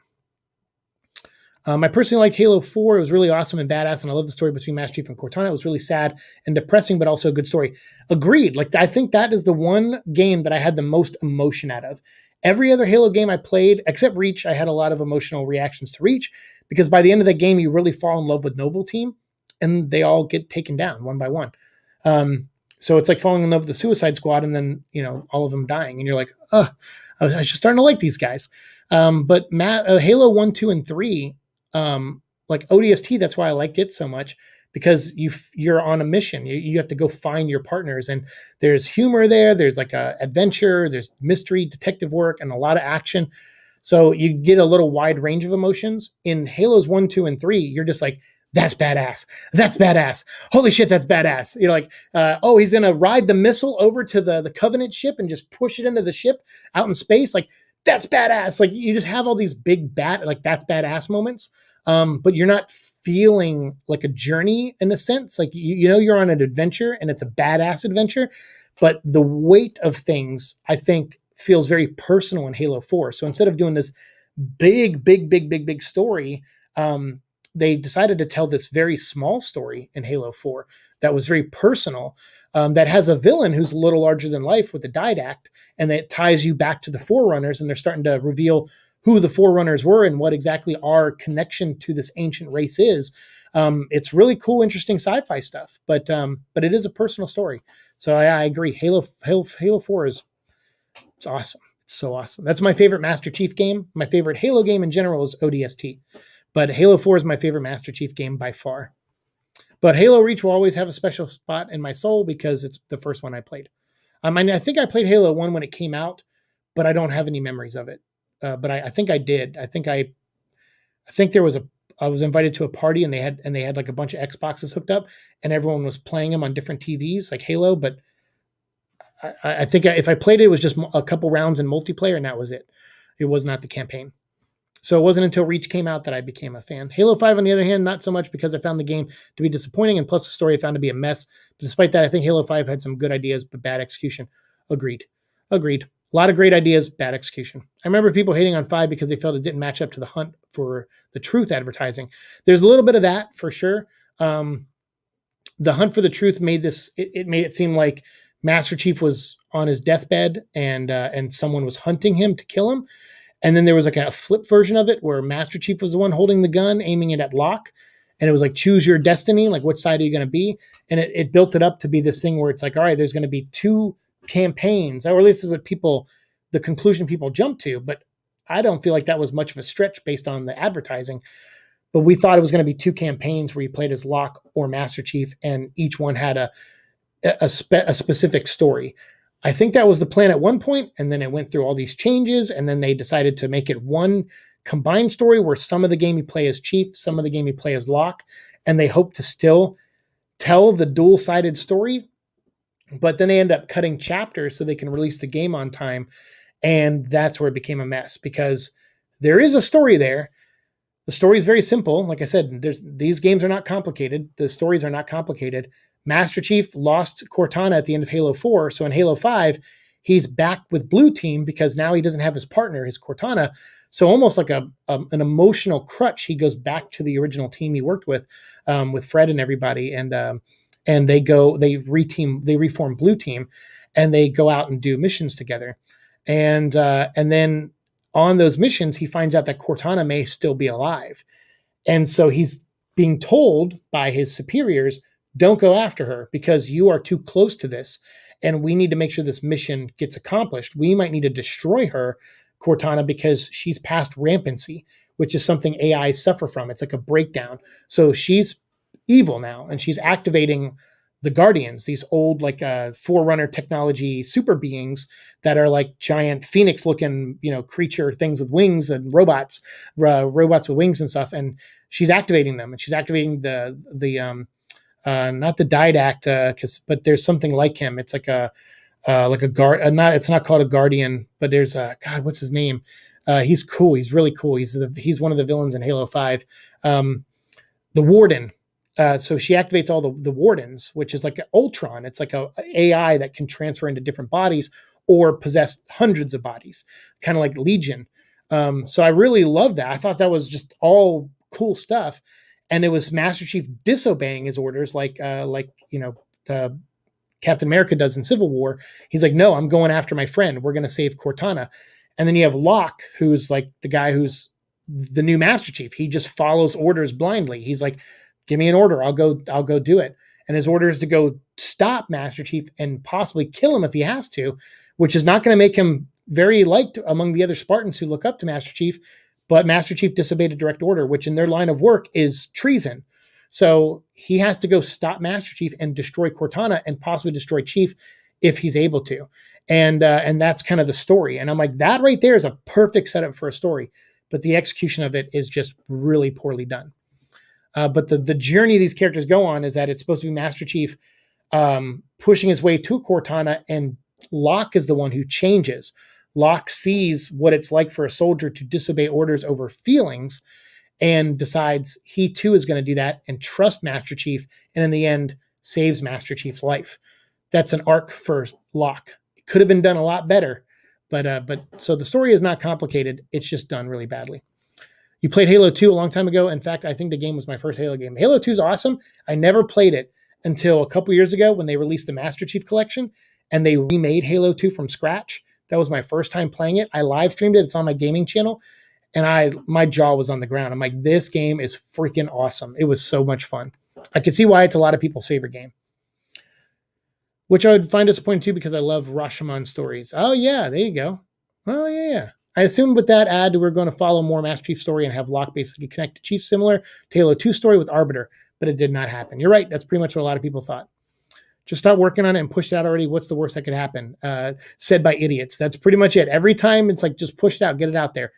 I personally liked Halo 4. It was really awesome and badass, and I love the story between Master Chief and Cortana. It was really sad and depressing, but also a good story. Agreed. Like, I think that is the one game that I had the most emotion out of. Every other Halo game I played, except Reach, I had a lot of emotional reactions to Reach, because by the end of the game, you really fall in love with Noble Team, and they all get taken down one by one. So it's like falling in love with the Suicide Squad, and then, all of them dying, and you're like, I was just starting to like these guys. But Halo 1, 2, and 3, like ODST, that's why I liked it so much, because you're on a mission. You have to go find your partners, and there's humor there. There's like a adventure, there's mystery, detective work, and a lot of action. So you get a little wide range of emotions. In Halos 1, 2, and 3, you're just like, that's badass. That's badass. Holy shit, that's badass. You're like, he's going to ride the missile over to the Covenant ship and just push it into the ship out in space. Like, that's badass. Like, you just have all these big that's badass moments. But you're not feeling like a journey in a sense. Like, you're on an adventure, and it's a badass adventure, but the weight of things, I think, feels very personal in Halo 4. So instead of doing this big story, they decided to tell this very small story in Halo 4 that was very personal, that has a villain who's a little larger than life with the Didact, and that ties you back to the Forerunners, and they're starting to reveal who the Forerunners were and what exactly our connection to this ancient race is. It's really cool, interesting sci-fi stuff, but it is a personal story. So I agree. Halo 4 it's awesome. It's so awesome. That's my favorite Master Chief game. My favorite Halo game in general is ODST, but Halo 4 is my favorite Master Chief game by far. But Halo Reach will always have a special spot in my soul because it's the first one I played. I think I played Halo 1 when it came out, but I don't have any memories of it. But I think I did. I think I was invited to a party and they had like a bunch of Xboxes hooked up and everyone was playing them on different TVs like Halo. But I think if I played it, it was just a couple rounds in multiplayer and that was it. It was not the campaign. So it wasn't until Reach came out that I became a fan. Halo 5, on the other hand, not so much because I found the game to be disappointing, and plus the story I found to be a mess. But despite that, I think Halo 5 had some good ideas, but bad execution. Agreed. A lot of great ideas, bad execution. I remember people hating on 5 because they felt it didn't match up to the hunt for the truth advertising. There's a little bit of that for sure. The hunt for the truth made it seem like Master Chief was on his deathbed and someone was hunting him to kill him. And then there was like a flip version of it where Master Chief was the one holding the gun, aiming it at Locke. And it was like, choose your destiny. Like, which side are you going to be? And it built it up to be this thing where it's like, all right, there's going to be 2 campaigns, or at least is what the conclusion people jump to. But I don't feel like that was much of a stretch based on the advertising. But we thought it was going to be 2 campaigns where you played as Locke or Master Chief, and each one had a specific story. I think that was the plan at one point, and then it went through all these changes, and then they decided to make it one combined story where some of the game you play as Chief, some of the game you play as Locke, and they hope to still tell the dual-sided story, but then they end up cutting chapters so they can release the game on time, and that's where it became a mess, because there is a story there. The story is very simple. Like I said, these games are not complicated. The stories are not complicated. Master Chief lost Cortana at the end of Halo 4, so in Halo 5, he's back with Blue Team because now he doesn't have his partner, his Cortana. So almost like an emotional crutch, he goes back to the original team he worked with Fred and everybody, and they reform Blue Team, and they go out and do missions together, and then on those missions, he finds out that Cortana may still be alive, and so he's being told by his superiors, don't go after her because you are too close to this, and we need to make sure this mission gets accomplished. We might need to destroy her, Cortana, because she's past rampancy, which is something AIs suffer from. It's like a breakdown. So she's evil now, and she's activating the Guardians, these old like Forerunner technology super beings that are like giant phoenix-looking, creature things with wings and robots with wings and stuff. And she's activating them, and she's activating the not the Didact, but there's something like him. It's like a guard. It's not called a Guardian, but there's God. What's his name? He's cool. He's really cool. He's one of the villains in Halo 5. The Warden. So she activates all the Wardens, which is like an Ultron. It's like a AI that can transfer into different bodies or possess hundreds of bodies, kind of like Legion. So I really love that. I thought that was just all cool stuff. And it was Master Chief disobeying his orders, like Captain America does in Civil War. He's like, no, I'm going after my friend. We're going to save Cortana. And then you have Locke, who's like the guy who's the new Master Chief. He just follows orders blindly. He's like, give me an order. I'll go do it. And his order is to go stop Master Chief and possibly kill him if he has to, which is not going to make him very liked among the other Spartans who look up to Master Chief. But Master Chief disobeyed a direct order, which in their line of work is treason. So he has to go stop Master Chief and destroy Cortana and possibly destroy Chief if he's able to. And that's kind of the story. And I'm like, that right there is a perfect setup for a story. But the execution of it is just really poorly done. But the journey these characters go on is that it's supposed to be Master Chief pushing his way to Cortana, and Locke is the one who changes. Locke sees what it's like for a soldier to disobey orders over feelings and decides he too is going to do that and trust Master Chief, and in the end saves Master Chief's life. That's an arc for Locke. It could have been done a lot better, but so the story is not complicated. It's just done really badly. You played Halo 2 a long time ago. In fact, I think the game was my first Halo game. Halo 2 is awesome. I never played it until a couple years ago when they released the Master Chief Collection and they remade Halo 2 from scratch. That was my first time playing it. I live streamed it. It's on my gaming channel. and my jaw was on the ground. I'm like, this game is freaking awesome. It was so much fun. I could see why it's a lot of people's favorite game, which I would find disappointing too because I love Rashomon stories. Oh yeah, there you go. Oh yeah. I assumed with that ad we're going to follow more Master Chief story and have Locke basically connect to Chief, similar to Halo 2 story with Arbiter, but it did not happen. You're right. That's pretty much what a lot of people thought. Just start working on it and push it out already. What's the worst that could happen? Said by idiots. That's pretty much it. Every time it's like, just push it out, get it out there.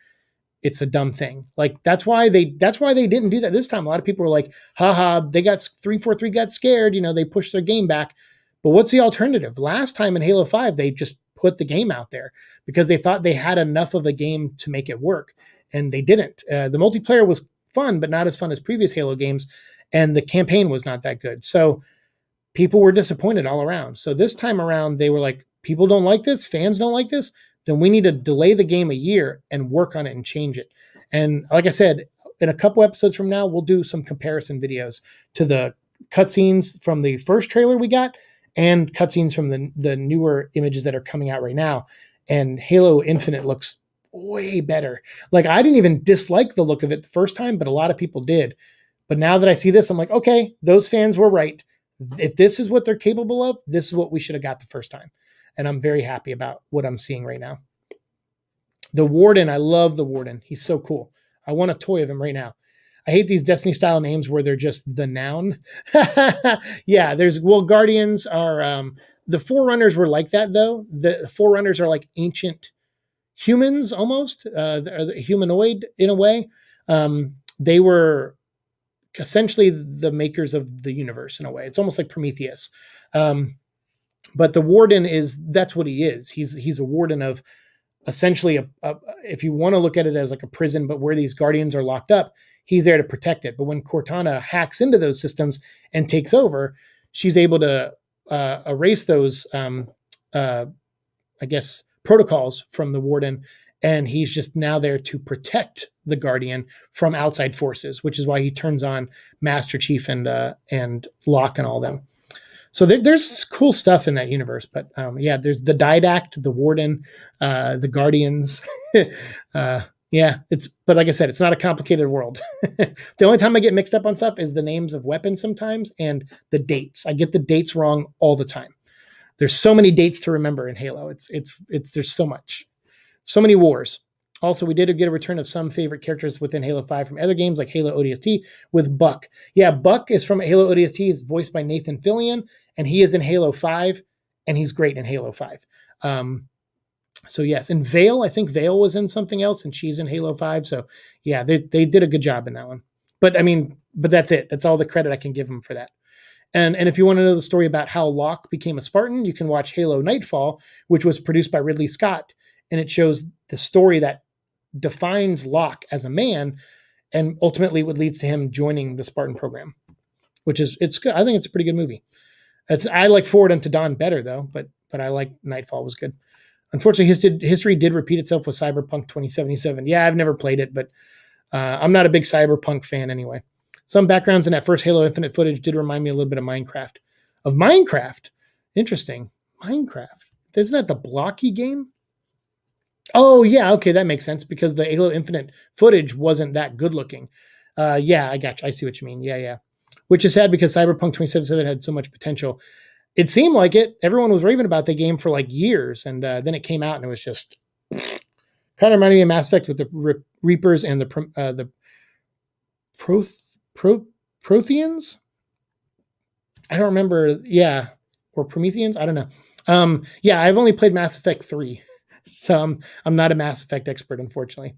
It's a dumb thing. Like that's why they didn't do that this time. A lot of people were like, haha, they got 343 got scared. They pushed their game back. But what's the alternative? Last time in Halo 5, they just put the game out there because they thought they had enough of a game to make it work. And they didn't. The multiplayer was fun, but not as fun as previous Halo games. And the campaign was not that good. So people were disappointed all around. So this time around, they were like, people don't like this, fans don't like this, then we need to delay the game a year and work on it and change it. And like I said, in a couple episodes from now, we'll do some comparison videos to the cutscenes from the first trailer we got and cutscenes from the newer images that are coming out right now. And Halo Infinite looks way better. Like I didn't even dislike the look of it the first time, but a lot of people did. But now that I see this, I'm like, okay, those fans were right. If this is what they're capable of, this is what we should have got the first time. And I'm very happy about what I'm seeing right now. The Warden, I love the Warden. He's so cool. I want a toy of him right now. I hate these Destiny style names where they're just the noun. Yeah, Guardians are, the Forerunners were like that though. The Forerunners are like ancient humans almost, humanoid in a way. They were essentially the makers of the universe in a way. It's almost like Prometheus. But the Warden that's what he is. He's a warden of essentially if you want to look at it as like a prison, but where these guardians are locked up, he's there to protect it. But when Cortana hacks into those systems and takes over, she's able to erase those, I guess, protocols from the Warden. And he's just now there to protect the Guardian from outside forces, which is why he turns on Master Chief and Locke and all them. So there's cool stuff in that universe. But yeah, there's the Didact, the Warden, the Guardians. Yeah, but like I said, it's not a complicated world. The only time I get mixed up on stuff is the names of weapons sometimes and the dates. I get the dates wrong all the time. There's so many dates to remember in Halo. There's so much. So many wars. Also, we did get a return of some favorite characters within Halo 5 from other games like Halo ODST with Buck. Yeah, Buck is from Halo ODST. He's voiced by Nathan Fillion, and he is in Halo 5, and he's great in Halo 5. So yes, and Vale, I think Vale was in something else, and she's in Halo 5. So yeah, they did a good job in that one. But that's it. That's all the credit I can give them for that. And if you want to know the story about how Locke became a Spartan, you can watch Halo Nightfall, which was produced by Ridley Scott. And it shows the story that defines Locke as a man and ultimately what leads to him joining the Spartan program, it's good. I think it's a pretty good movie. I like Forward Unto Dawn better though, but I like Nightfall was good. Unfortunately, history did repeat itself with Cyberpunk 2077. Yeah, I've never played it, but I'm not a big Cyberpunk fan anyway. Some backgrounds in that first Halo Infinite footage did remind me a little bit of Minecraft. Interesting. Minecraft. Isn't that the blocky game? Oh, yeah, okay, that makes sense because the Halo Infinite footage wasn't that good looking. Yeah, I got you. I see what you mean. Yeah. Which is sad because Cyberpunk 2077 had so much potential. It seemed like it. Everyone was raving about the game for like years, and then it came out and it was just kind of reminded me of Mass Effect with the Reapers and the Protheans? I don't remember. Yeah, or Prometheans? I don't know. Yeah, I've only played Mass Effect 3. So I'm not a Mass Effect expert, unfortunately.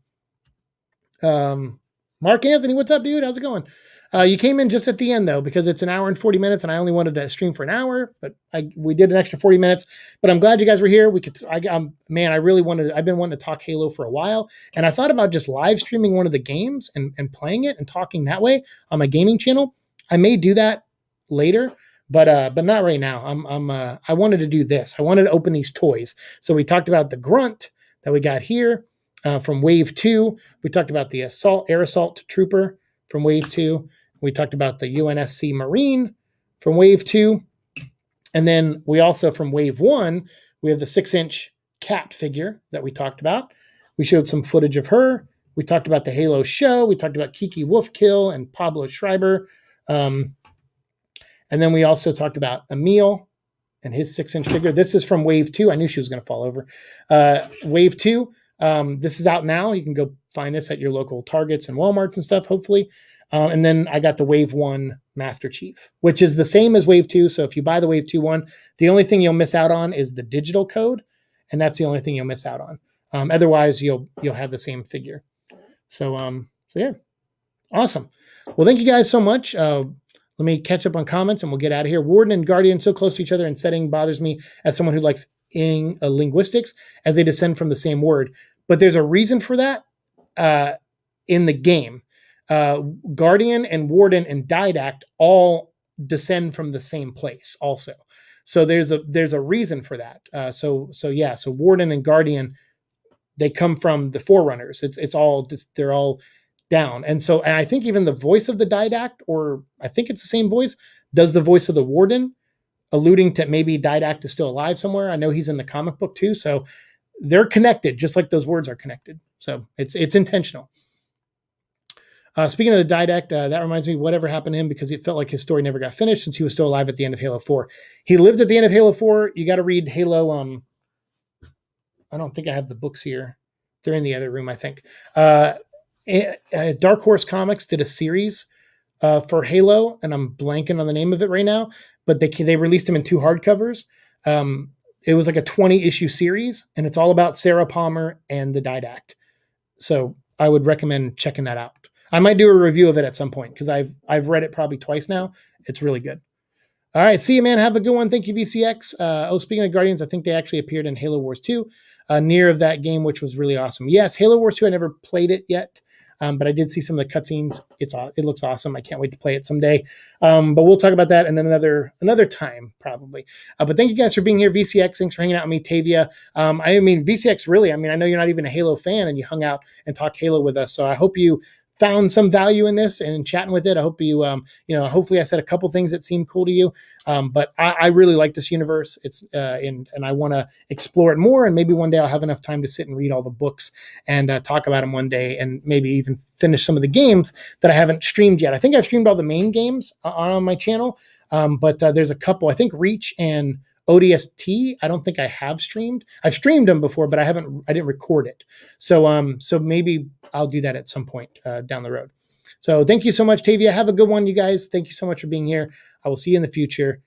Mark Anthony, what's up, dude? How's it going? You came in just at the end, though, because it's an hour and 40 minutes, and I only wanted to stream for an hour, but we did an extra 40 minutes. But I'm glad you guys were here. I've been wanting to talk Halo for a while, and I thought about just live streaming one of the games and playing it and talking that way on my gaming channel. I may do that later. But not right now. I wanted to do this. I wanted to open these toys. So we talked about the Grunt that we got here from Wave 2. We talked about the Air Assault Trooper from Wave 2. We talked about the UNSC Marine from Wave 2. And then we also, from Wave 1, we have the 6-inch cat figure that we talked about. We showed some footage of her. We talked about the Halo show. We talked about Kiki Wolfkill and Pablo Schreiber. And then we also talked about Emil and his 6-inch figure. This is from Wave 2. I knew she was going to fall over. Wave 2. This is out now. You can go find this at your local Targets and Walmarts and stuff, hopefully. And then I got the Wave 1 Master Chief, which is the same as Wave 2. So if you buy the Wave 2 one, the only thing you'll miss out on is the digital code. And that's the only thing you'll miss out on. Otherwise, you'll have the same figure. So yeah, awesome. Well, thank you guys so much. Let me catch up on comments and we'll get out of here. Warden and Guardian so close to each other in setting bothers me as someone who likes linguistics as they descend from the same word. But there's a reason for that in the game. Guardian and Warden and Didact all descend from the same place also. So there's a reason for that. So Warden and Guardian, they come from the Forerunners. They're all down. And I think even the voice of the Didact, or I think it's the same voice, does the voice of the Warden, alluding to maybe Didact is still alive somewhere. I know he's in the comic book too. So they're connected, just like those words are connected. So it's intentional. Speaking of the Didact, that reminds me, whatever happened to him, because it felt like his story never got finished since he was still alive at the end of Halo 4. He lived at the end of Halo 4. You got to read Halo. I don't think I have the books here. They're in the other room, I think. Dark Horse Comics did a series for Halo, and I'm blanking on the name of it right now, but they released him in 2 hardcovers. It was like a 20-issue series, and it's all about Sarah Palmer and the Didact. So I would recommend checking that out. I might do a review of it at some point because I've read it probably twice now. It's really good. All right, see you, man. Have a good one. Thank you, VCX. Speaking of Guardians, I think they actually appeared in Halo Wars 2, near of that game, which was really awesome. Yes, Halo Wars 2, I never played it yet. But I did see some of the cutscenes. It looks awesome. I can't wait to play it someday. But we'll talk about that in another time, probably. But thank you guys for being here. VCX, thanks for hanging out with me. Tavia. VCX, really, I know you're not even a Halo fan and you hung out and talked Halo with us. So I hope you found some value in this and chatting with it. I hope you, hopefully I said a couple things that seemed cool to you. But I really like this universe. It's and I want to explore it more. And maybe one day I'll have enough time to sit and read all the books and talk about them one day, and maybe even finish some of the games that I haven't streamed yet. I think I've streamed all the main games on my channel, but there's a couple. I think Reach and ODST, I don't think I have streamed. I've streamed them before, but I didn't record it. So maybe I'll do that at some point down the road. So thank you so much, Tavia. Have a good one, you guys. Thank you so much for being here. I will see you in the future.